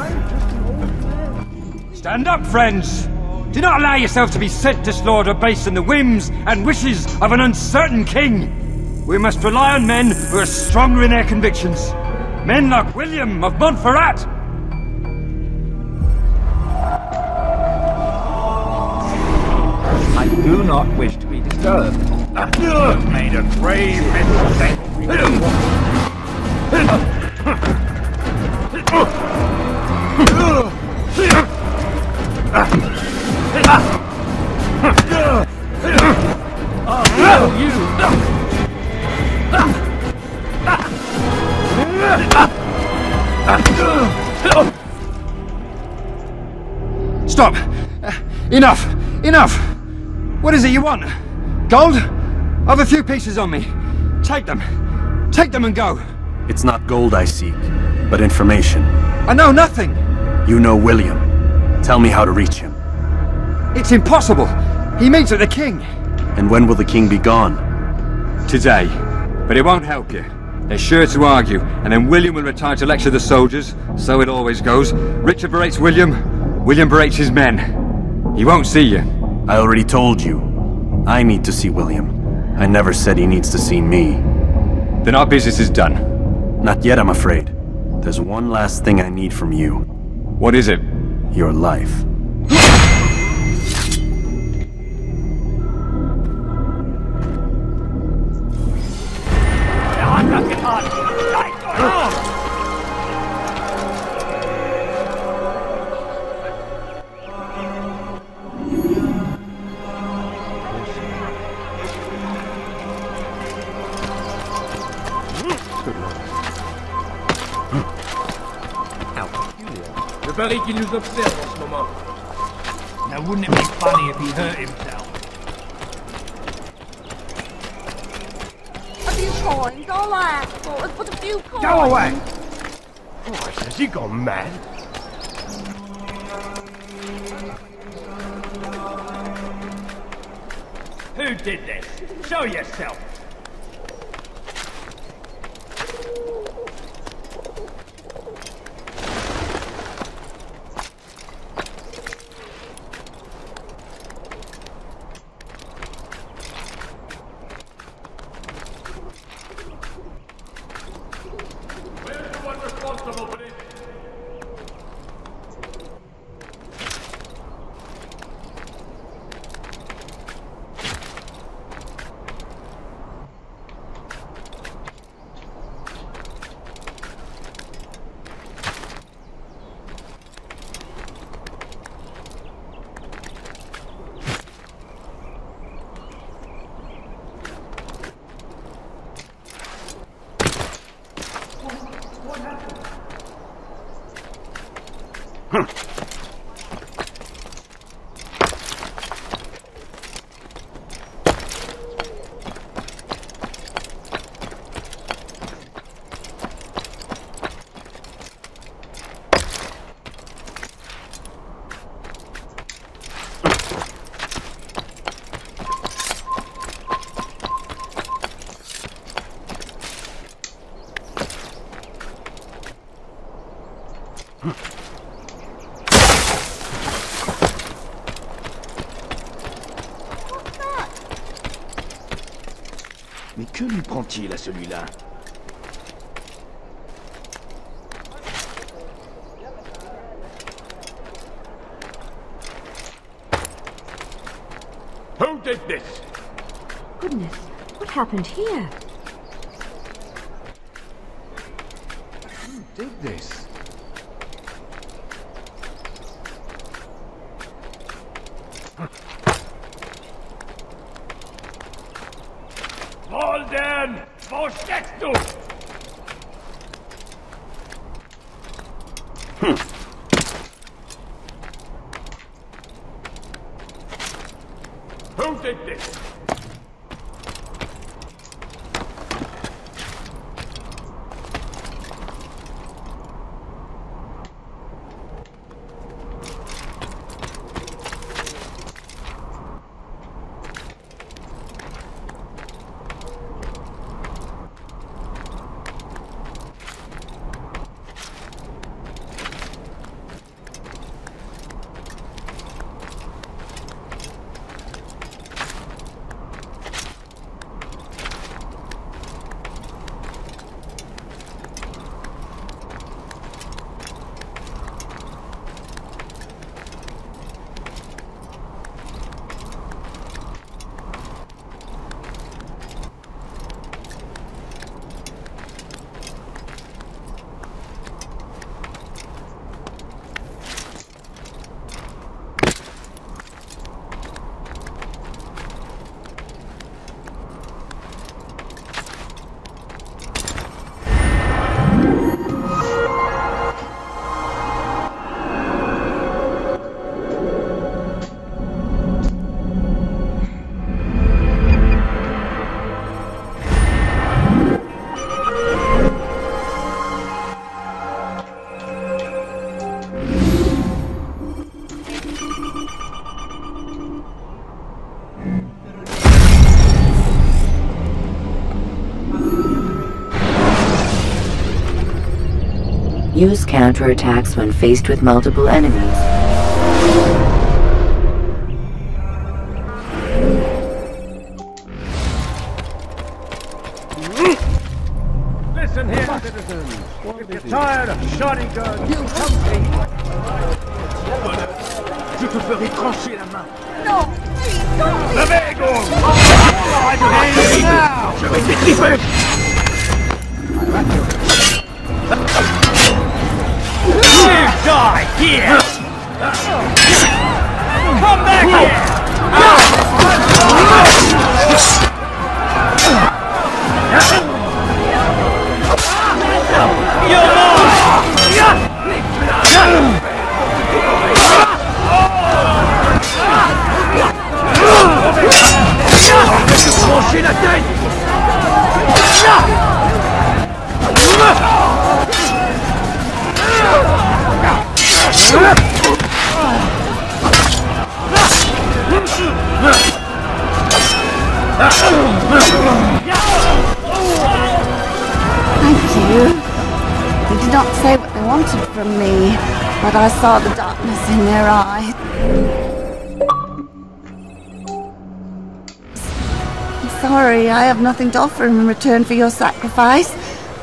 Stand up, friends! Do not allow yourself to be sent to slaughter based on the whims and wishes of an uncertain king. We must rely on men who are stronger in their convictions. Men like William of Montferrat. I do not wish to be disturbed. You have made a grave mistake. Stop! Enough! Enough! What is it you want? Gold? I've a few pieces on me. Take them. Take them and go. It's not gold I seek, but information. I know nothing. You know William. Tell me how to reach him. It's impossible. He meets with the king. And when will the king be gone? Today. But it won't help you. They're sure to argue, and then William will retire to lecture the soldiers. So it always goes. Richard berates William. William berates his men. He won't see you. I already told you. I need to see William. I never said he needs to see me. Then our business is done. Not yet, I'm afraid. There's one last thing I need from you. What is it? Your life. Le baril qui nous observe en ce moment. Now wouldn't it be funny if he hurt himself? A few coins, all I ask for is but a few coins. Go away! Christ, has he gone mad? Who did this? Show yourself! Mais que lui prend-il à celui-là? Who did this? Goodness, what happened here? Who did this? Walden! Wo steckst du? Who did this? Use counterattacks when faced with multiple enemies. Listen here, citizens. If you're tired of shoddy guns, you come see. Je te ferai trancher la main. No, please, don't. Bewegung! Je vais t'étriper. You die here! Come back here! You're Trancher la tête. Thank you. They did not say what they wanted from me, but I saw the darkness in their eyes. I'm sorry, I have nothing to offer in return for your sacrifice,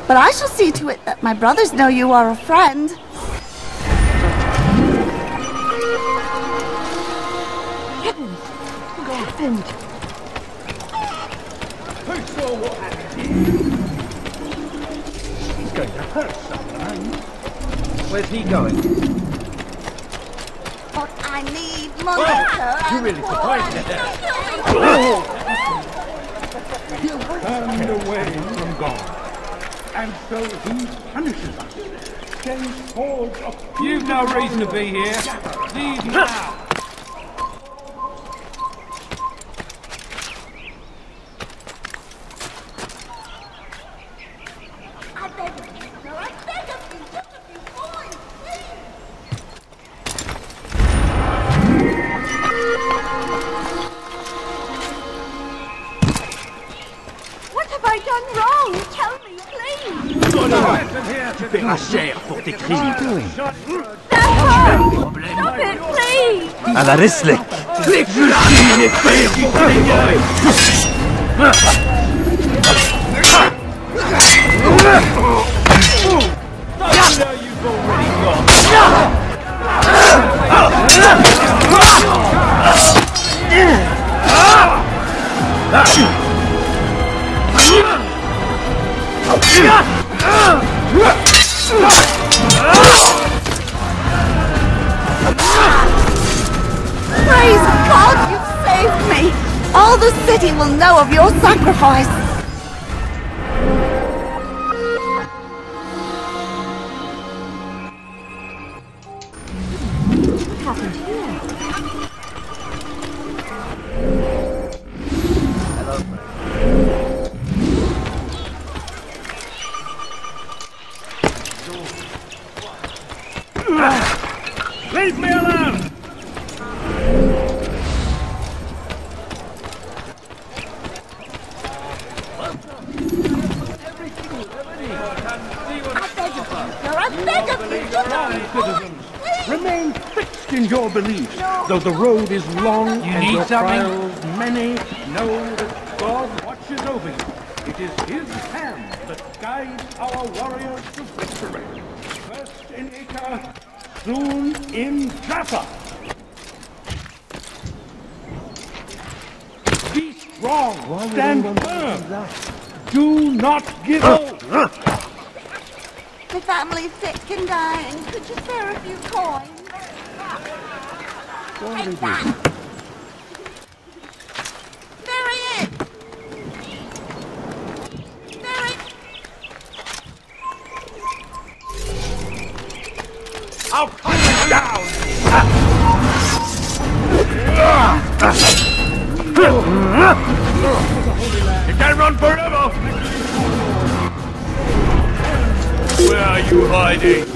but I shall see to it that my brothers know you are a friend. Heavens! What happened? Who saw what happened here? He's going to hurt someone. Where's he going? But I need Monica. You really surprised me there. You turned away from God, and so he punishes us. against hordes of... You've no reason to be here. Leave now. I beg of you, sir. I beg of you. Just a few coins, please. What have I done wrong? Tell me, please. cher pour tes crimes. Stop it, please. على رسلك. Praise God, you've saved me. All the city will know of your sacrifice. What happened here? Leave me alone! Remain fixed in your beliefs, though the road is long and your trials many. Know that God watches over you. It is His hand that guides our warriors to victory. First in Acre, soon in Jaffa. Be strong, stand firm. Do not give up. My family's sick and dying. Could you spare a few coins? Take that. There he is. There he... I'll cut you down! You can't run forever! Where are you hiding?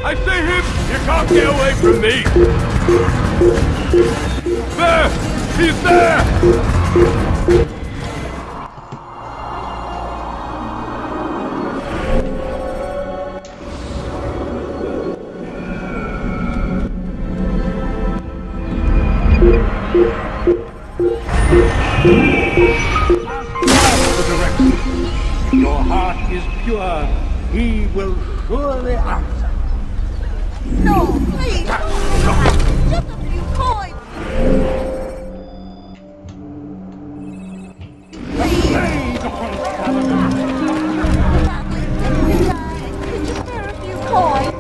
I see him! You can't get away from me! There! He's there! Your heart is pure. He will surely answer. No, please. Just a few coins. Please. Could you spare a few coins?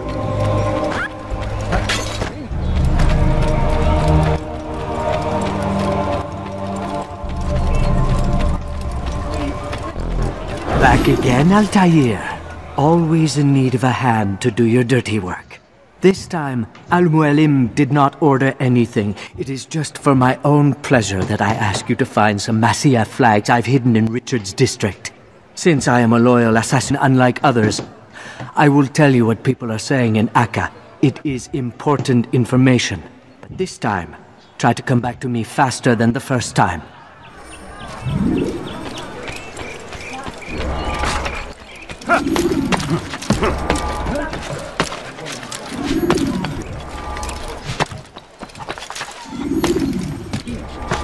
Back again, Altair. Always in need of a hand to do your dirty work. This time, Al-Mualim did not order anything. It is just for my own pleasure that I ask you to find some Masyaf flags I've hidden in Richard's district. Since I am a loyal assassin unlike others, I will tell you what people are saying in Akka. It is important information. But this time, try to come back to me faster than the first time.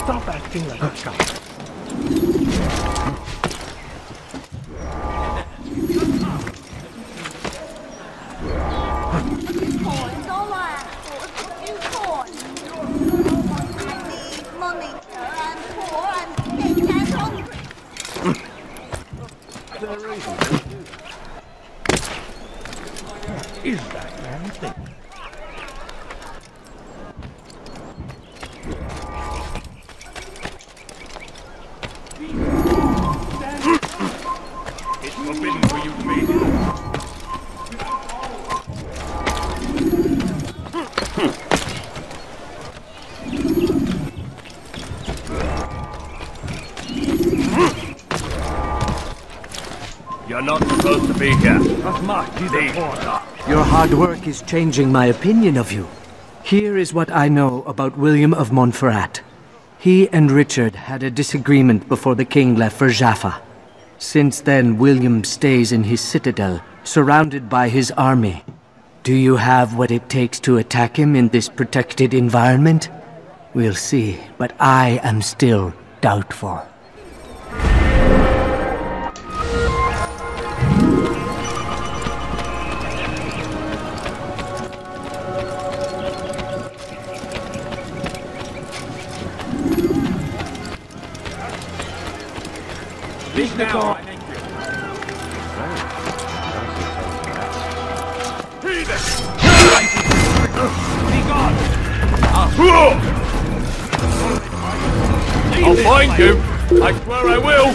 Stop acting like a child. Coins, all I ask for is a few coins. I need money, sir. I'm poor, I'm sick and hungry. is that man thing? It's forbidden for you to be here. You're not supposed to be here. Your hard work is changing my opinion of you. Here is what I know about William of Montferrat. He and Richard had a disagreement before the king left for Jaffa. Since then, William stays in his citadel, surrounded by his army. Do you have what it takes to attack him in this protected environment? We'll see, but I am still doubtful. Leave the door. I'll find you. I swear I will.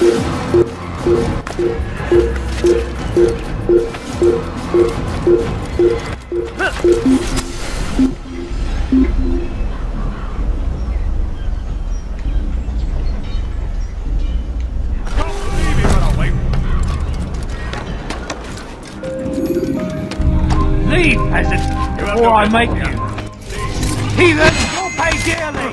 Leave, peasant, before I make you. Heathen, you'll pay dearly!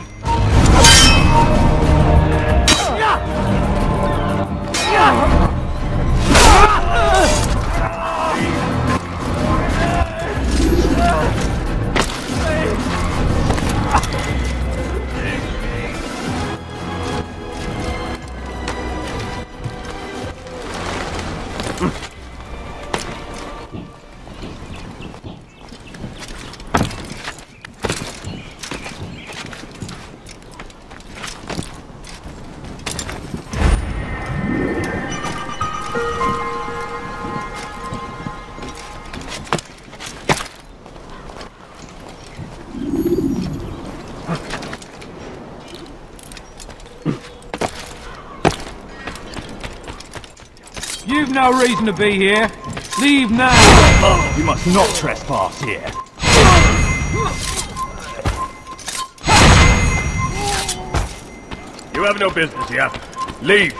You've no reason to be here. Leave now. Oh, you must not trespass here. You have no business here. Leave.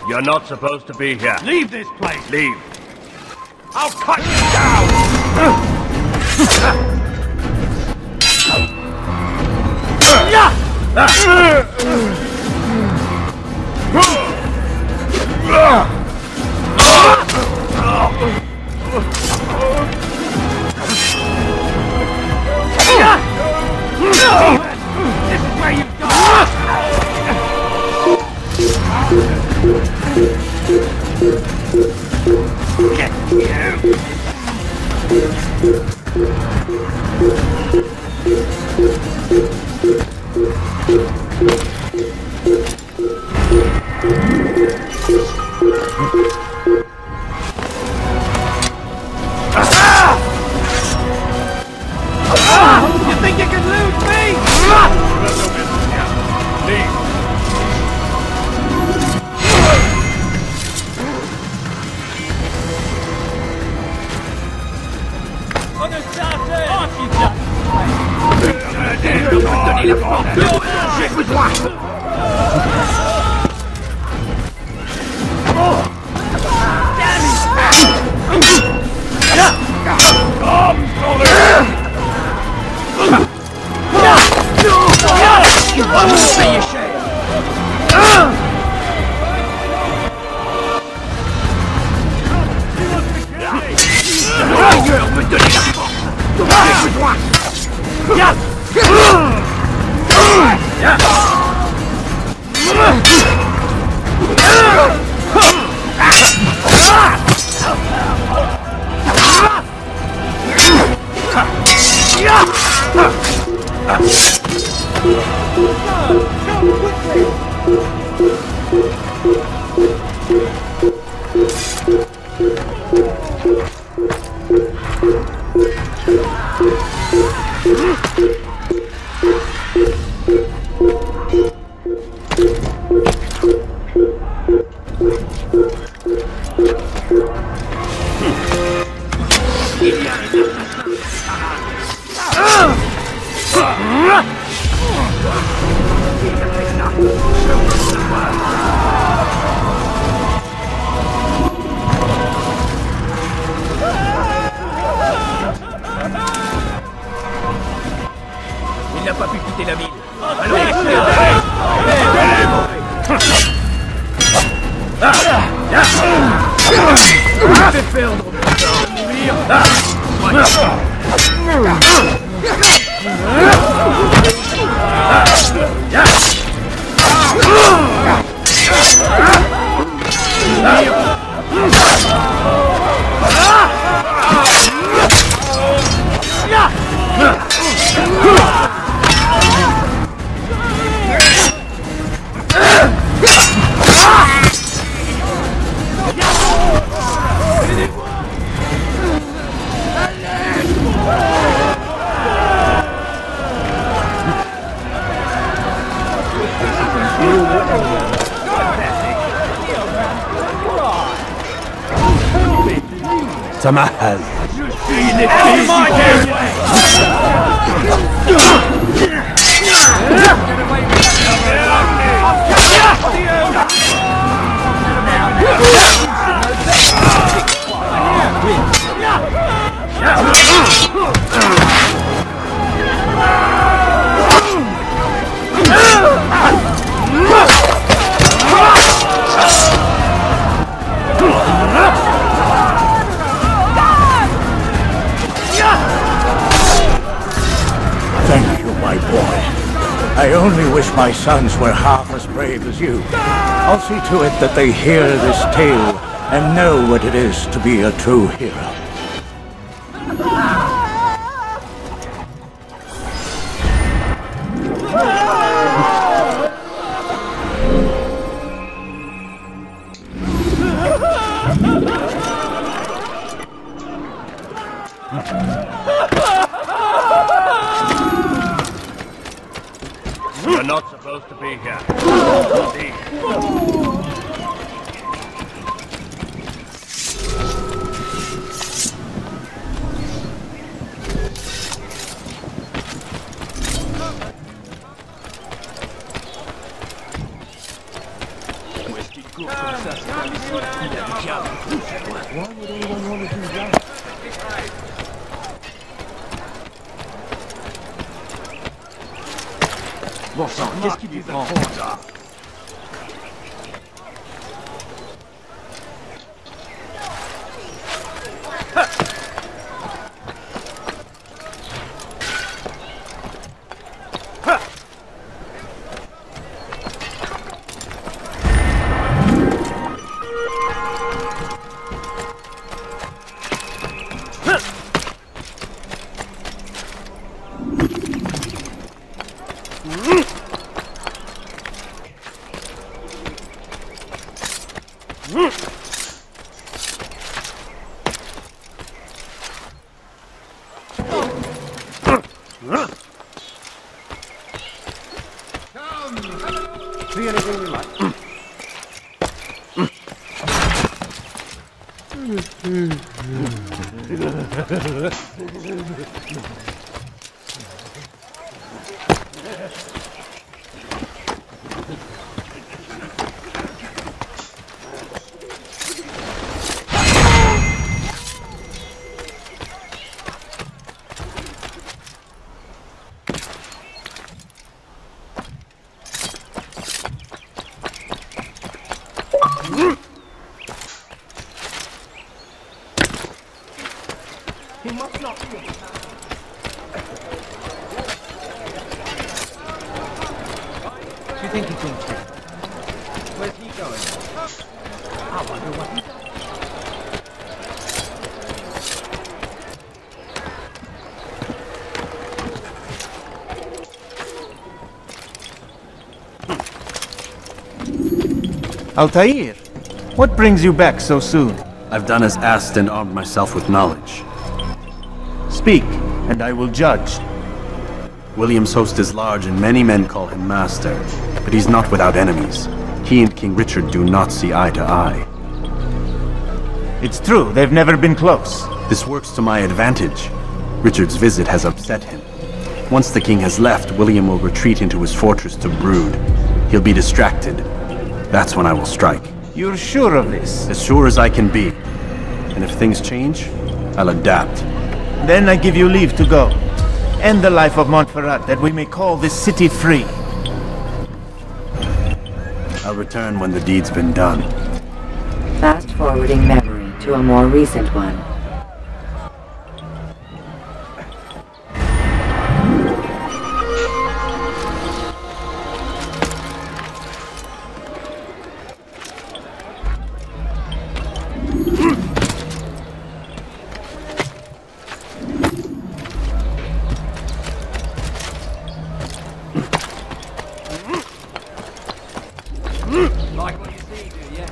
You're not supposed to be here. Leave this place. Leave. I'll cut you down! This is where you go! Get you! You think you can lose me? Leave. Il n'a pas pu quitter la ville. Fais perdre تمهل. Thank you, my boy. I only wish my sons were half as brave as you. I'll see to it that they hear this tale and know what it is to be a true hero. You're not supposed to be here. Bon sang, qu'est-ce qui lui prend? See anything you like? He must not be. Do you think he can take? Where's he going? I wonder what he... Altair, what brings you back so soon? I've done as asked and armed myself with knowledge. Speak, and I will judge. William's host is large and many men call him master, but he's not without enemies. He and King Richard do not see eye to eye. It's true, they've never been close. This works to my advantage. Richard's visit has upset him. Once the king has left, William will retreat into his fortress to brood. He'll be distracted. That's when I will strike. You're sure of this? As sure as I can be. And if things change, I'll adapt. Then I give you leave to go. End the life of Montferrat, that we may call this city free. I'll return when the deed's been done. Fast-forwarding memory to a more recent one. Like what you see, do you?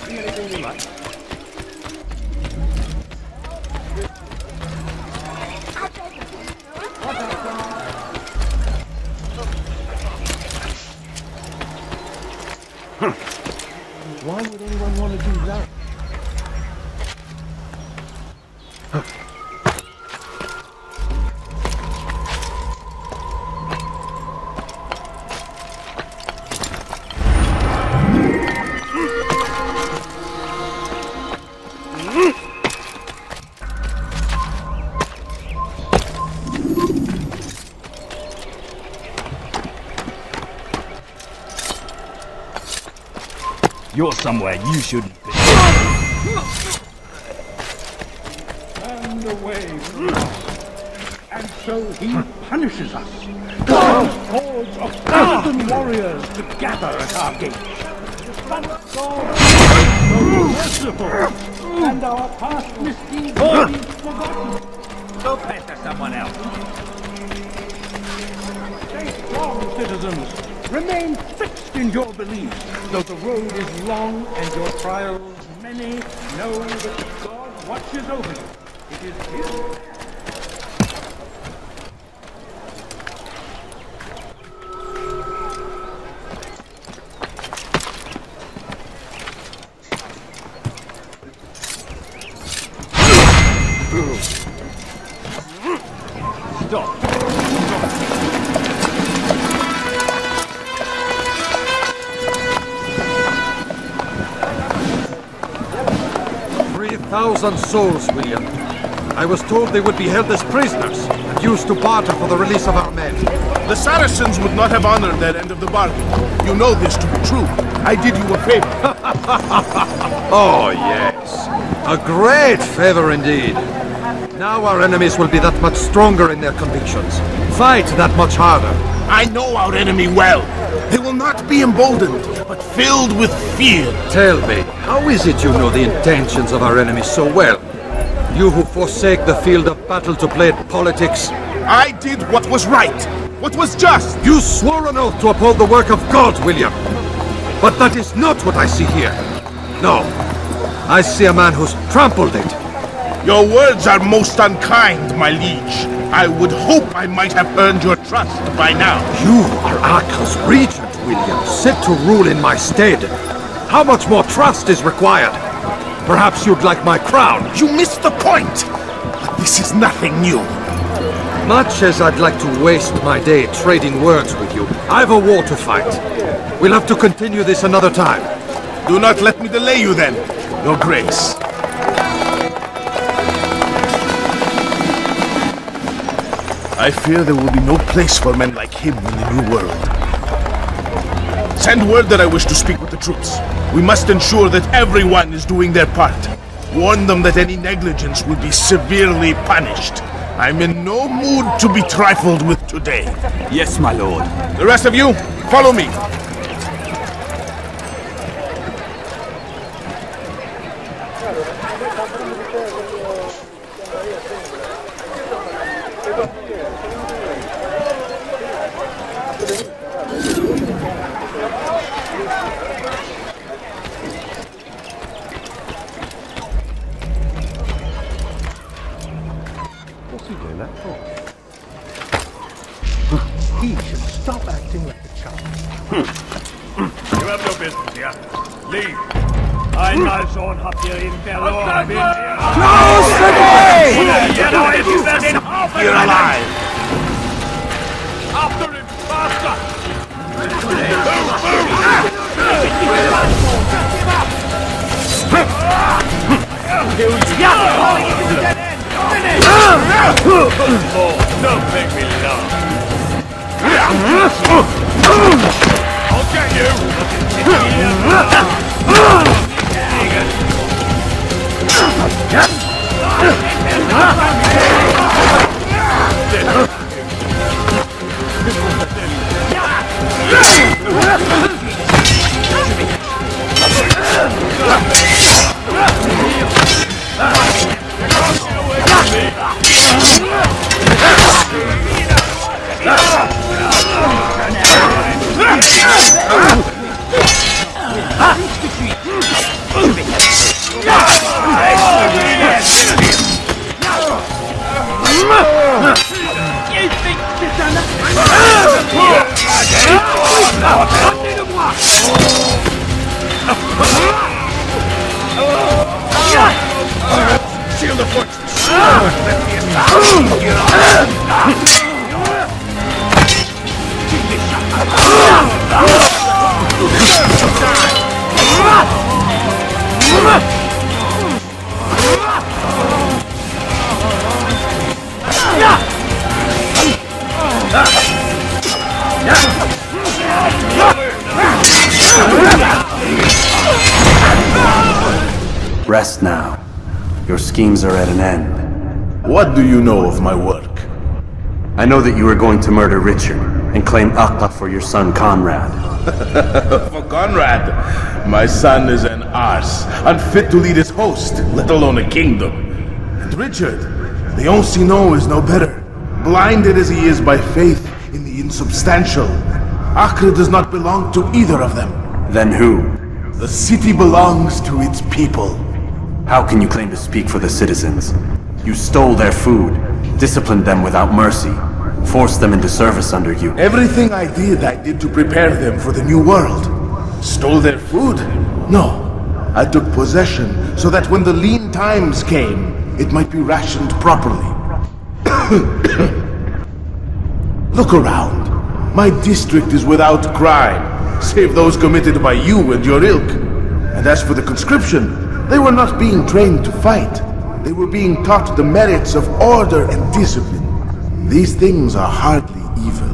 Anything you like? Why would anyone want to do that? You're somewhere you shouldn't be. And away from us. And so he punishes us. Calls hordes of 1,000 warriors to gather at our gates. But God so merciful, and our past misdeeds will be forgotten. Go pay to someone else. Stay strong, citizens. Remain fixed in your beliefs. Though the road is long and your trials many, know that God watches over you. It is His. Stop. 3,000 souls, William. I was told they would be held as prisoners and used to barter for the release of our men. The Saracens would not have honored their end of the bargain. You know this to be true. I did you a favor. Oh, yes. A great favor indeed. Now our enemies will be that much stronger in their convictions. Fight that much harder. I know our enemy well. They will not be emboldened. but filled with fear. Tell me, how is it you know the intentions of our enemies so well? You who forsake the field of battle to play at politics. I did what was right, what was just. You swore an oath to uphold the work of God, William. But that is not what I see here. No, I see a man who's trampled it. Your words are most unkind, my liege. I would hope I might have earned your trust by now. You are Acre's regent, William, set to rule in my stead. How much more trust is required? Perhaps you'd like my crown. You missed the point! But this is nothing new. Much as I'd like to waste my day trading words with you, I've a war to fight. We'll have to continue this another time. Do not let me delay you then, Your Grace. I fear there will be no place for men like him in the New World. Send word that I wish to speak with the troops. We must ensure that everyone is doing their part. Warn them that any negligence will be severely punished. I'm in no mood to be trifled with today. Yes, my lord. The rest of you, follow me. What's he doing that for? He should stop acting like a child. You have no business here. Leave. Einmal schon habt ihr ihn verloren. Close the gate! You're alive! After him, faster! Don't make me laugh. I'll get you! Shield the fortress! Let me Rest now. Your schemes are at an end. What do you know of my work? I know that you are going to murder Richard and claim Acre for your son Conrad. For Conrad, my son is an arse, unfit to lead his host, let alone a kingdom. And Richard, the Ancien is no better, blinded as he is by faith in the insubstantial. Acre does not belong to either of them. Then who? The city belongs to its people. How can you claim to speak for the citizens? You stole their food, disciplined them without mercy, forced them into service under you. Everything I did to prepare them for the new world. Stole their food? No. I took possession so that when the lean times came, it might be rationed properly. Look around. My district is without crime, save those committed by you and your ilk. And as for the conscription, they were not being trained to fight. They were being taught the merits of order and discipline. These things are hardly evil.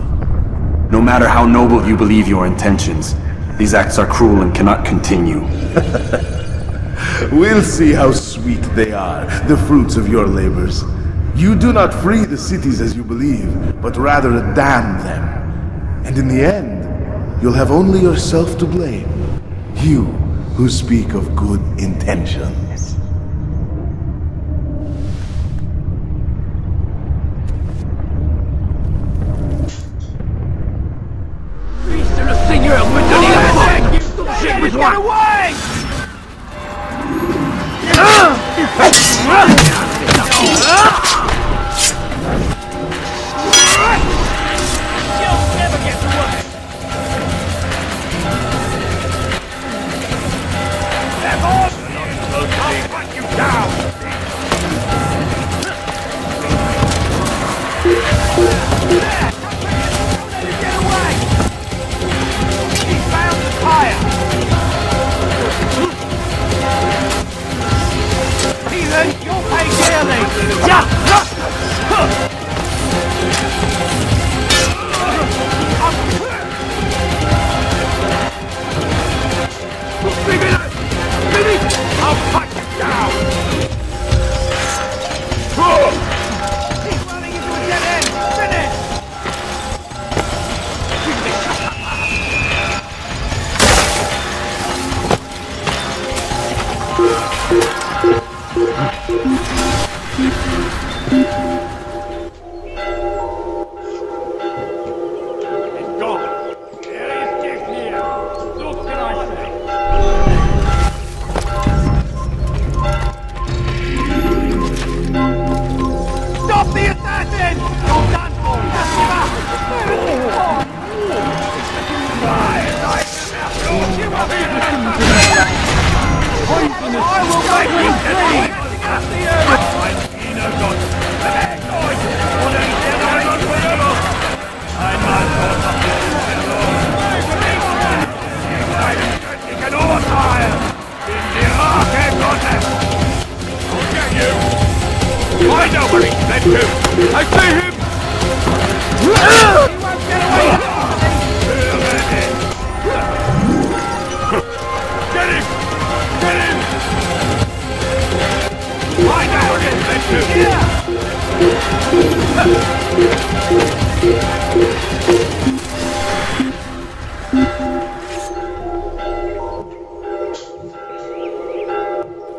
No matter how noble you believe your intentions, these acts are cruel and cannot continue. We'll see how sweet they are, the fruits of your labors. You do not free the cities as you believe, but rather damn them. And in the end, you'll have only yourself to blame. You who speak of good intentions. Get away!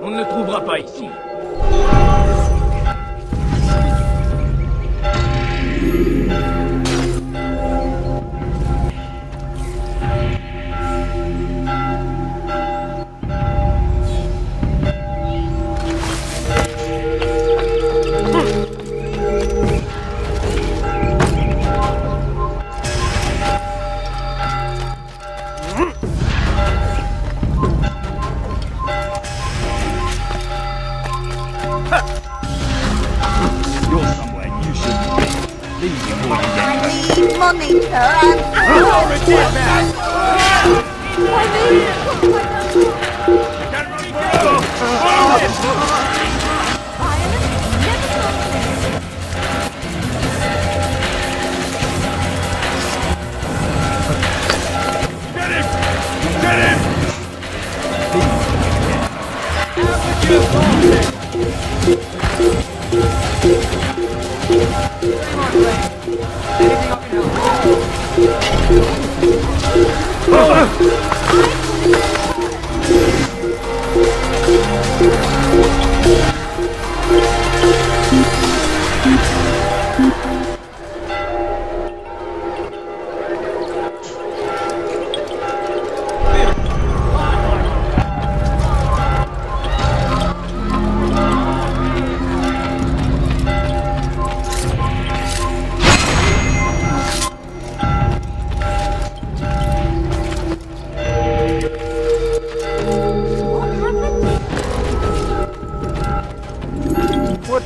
On ne le trouvera pas ici.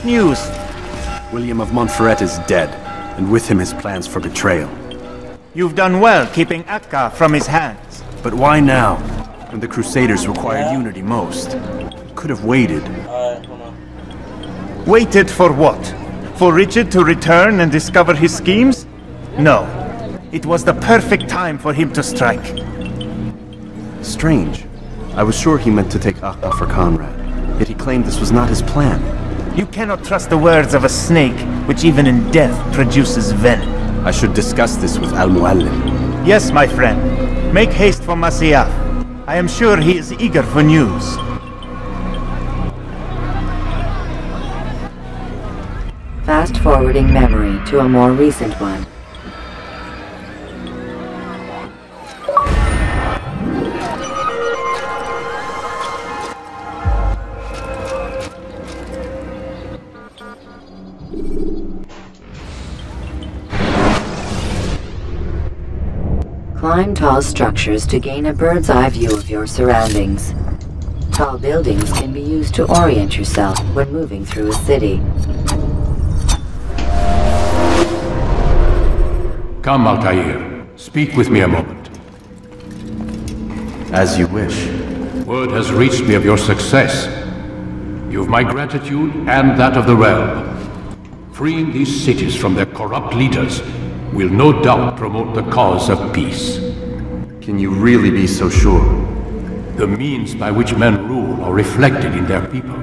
News. William of Montferrat is dead, and with him his plans for betrayal. You've done well keeping Akka from his hands. But why now, when the Crusaders require unity most? Could have waited. Waited for what? For Richard to return and discover his schemes? No. It was the perfect time for him to strike. Strange. I was sure he meant to take Akka for Conrad, yet he claimed this was not his plan. You cannot trust the words of a snake, which even in death produces venom. I should discuss this with Al-Mualim. Yes, my friend. Make haste for Masyaf. I am sure he is eager for news. Fast-forwarding memory to a more recent one. Climb tall structures to gain a bird's-eye view of your surroundings. Tall buildings can be used to orient yourself when moving through a city. Come, Altair. Speak with me a moment. As you wish. Word has reached me of your success. You've my gratitude and that of the realm. Freeing these cities from their corrupt leaders will no doubt promote the cause of peace. Can you really be so sure? The means by which men rule are reflected in their people.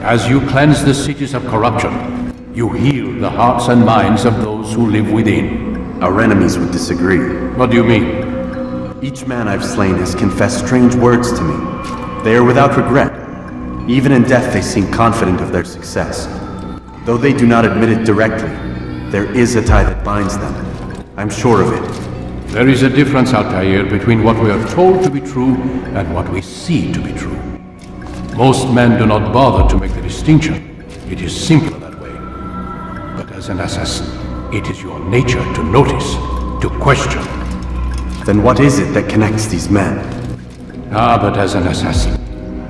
As you cleanse the cities of corruption, you heal the hearts and minds of those who live within. Our enemies would disagree. What do you mean? Each man I've slain has confessed strange words to me. They are without regret. Even in death they seem confident of their success. Though they do not admit it directly, there is a tie that binds them. I'm sure of it. There is a difference, Altair, between what we are told to be true and what we see to be true. Most men do not bother to make the distinction. It is simpler that way. But as an assassin, it is your nature to notice, to question. Then what is it that connects these men? But as an assassin,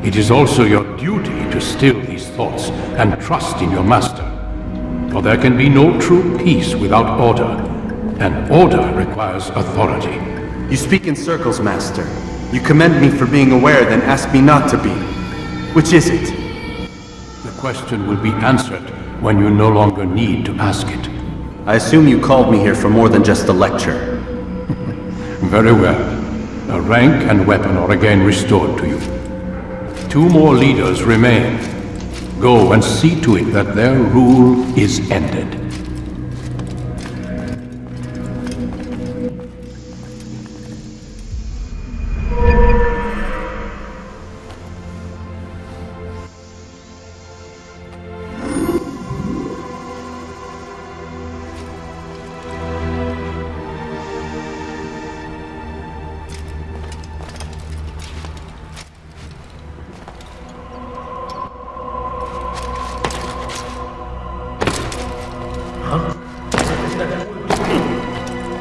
it is also your duty to still these thoughts and trust in your master. For there can be no true peace without order, and order requires authority. You speak in circles, Master. You commend me for being aware, then ask me not to be. Which is it? The question will be answered when you no longer need to ask it. I assume you called me here for more than just a lecture. Very well. A rank and weapon are again restored to you. 2 more leaders remain. Go and see to it that their rule is ended.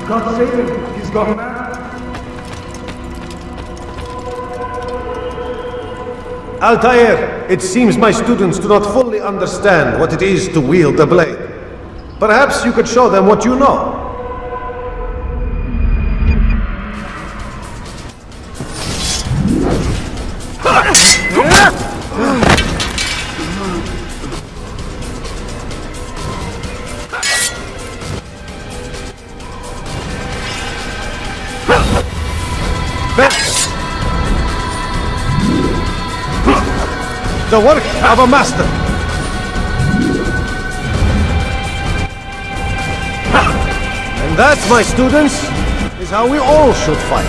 God save him! He's gone mad! Altair, it seems my students do not fully understand what it is to wield the blade. Perhaps you could show them what you know. The work of a master. And that, my students, is how we all should fight.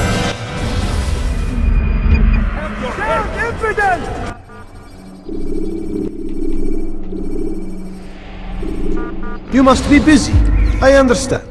You must be busy. I understand.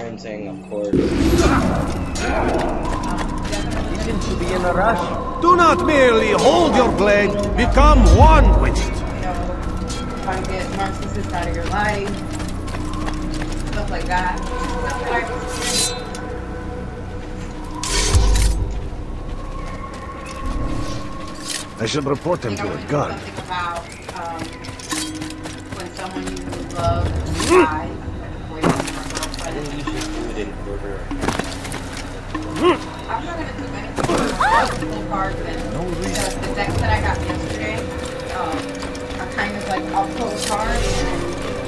parenting, of course. You seem to be in a rush. Do not merely hold your blade, become one with it. Trying to get narcissists out of your life, stuff like that. I should report him to a guard. About when someone you love dies, I think you should do it in order. I'm not gonna do anything full cards and the decks that I got yesterday, I kind of like I'll pull a card and then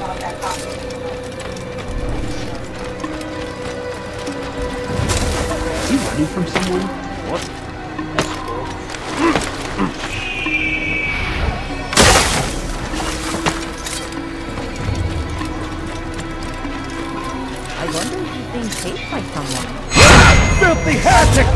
I'll get copy. Is he running from someone? What? I wonder if he's being chased by someone. Filthy heretic!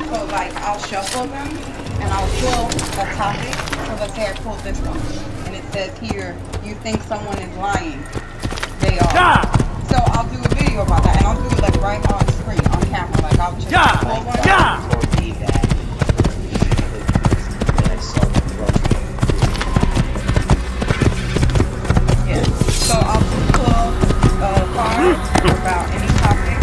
So like I'll shuffle them and I'll pull a topic. So let's say I pulled this one and it says here, you think someone is lying. They are. So I'll do a video about that and I'll do it like right on screen, on camera. Like I'll just pull one. Yeah. So I'll pull a card about any topic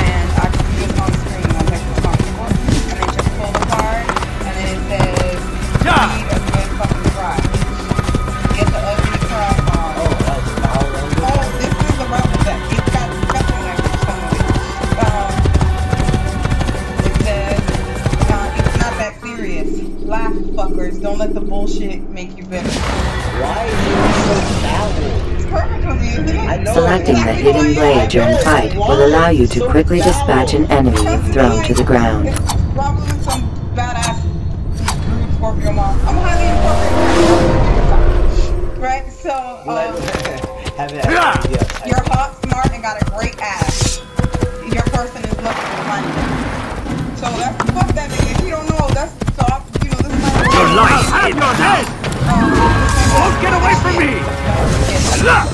and I can do it on screen. I'll make it comfortable. And then just pull the card and then it says, need a good fucking cry. Get the ugly cry on. Oh, this is the rebel deck. It's got nothing like this on it. It says, it's not that serious. Laugh, fuckers. Don't let the bullshit make you bitter. Why is it so bad? It's perfect for me, isn't it? Selecting the hidden blade during fight will allow you to quickly dispatch an enemy if thrown to the ground. Probably some badass Scorpio mom. I'm highly incorporated. Right? So, you're hot, smart, and got a great ass. Your person is looking for money. So that's fuck that nigga. If you don't know, that's so you know this is my Your life in your head! Don't get away from me! Stop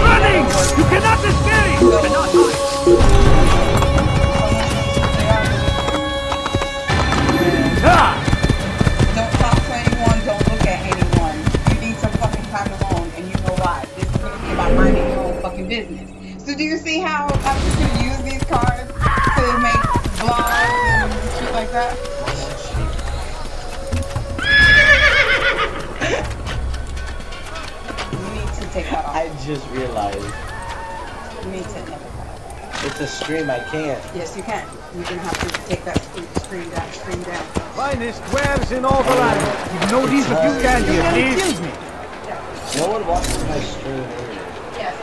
running! You cannot escape! You cannot Don't talk to anyone, don't look at anyone. You need some fucking time alone, and you know why. This is gonna be about minding your own fucking business. So do you see how I'm just gonna use these cards to make vlogs and shit like that? You need to take that off. I just realized. You need to take that off. It's a stream, I can't. Yes, you can. You're gonna have to take that screen down. Finest wares in all the land. You know these, but you can't hear these. No one watches my stream. Yes,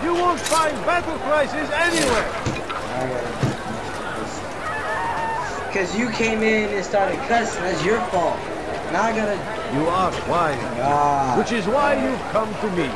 You won't find battle prices anywhere. Because you came in and started cussing, that's your fault. Now I gotta... You are whining, which is why you've come to me.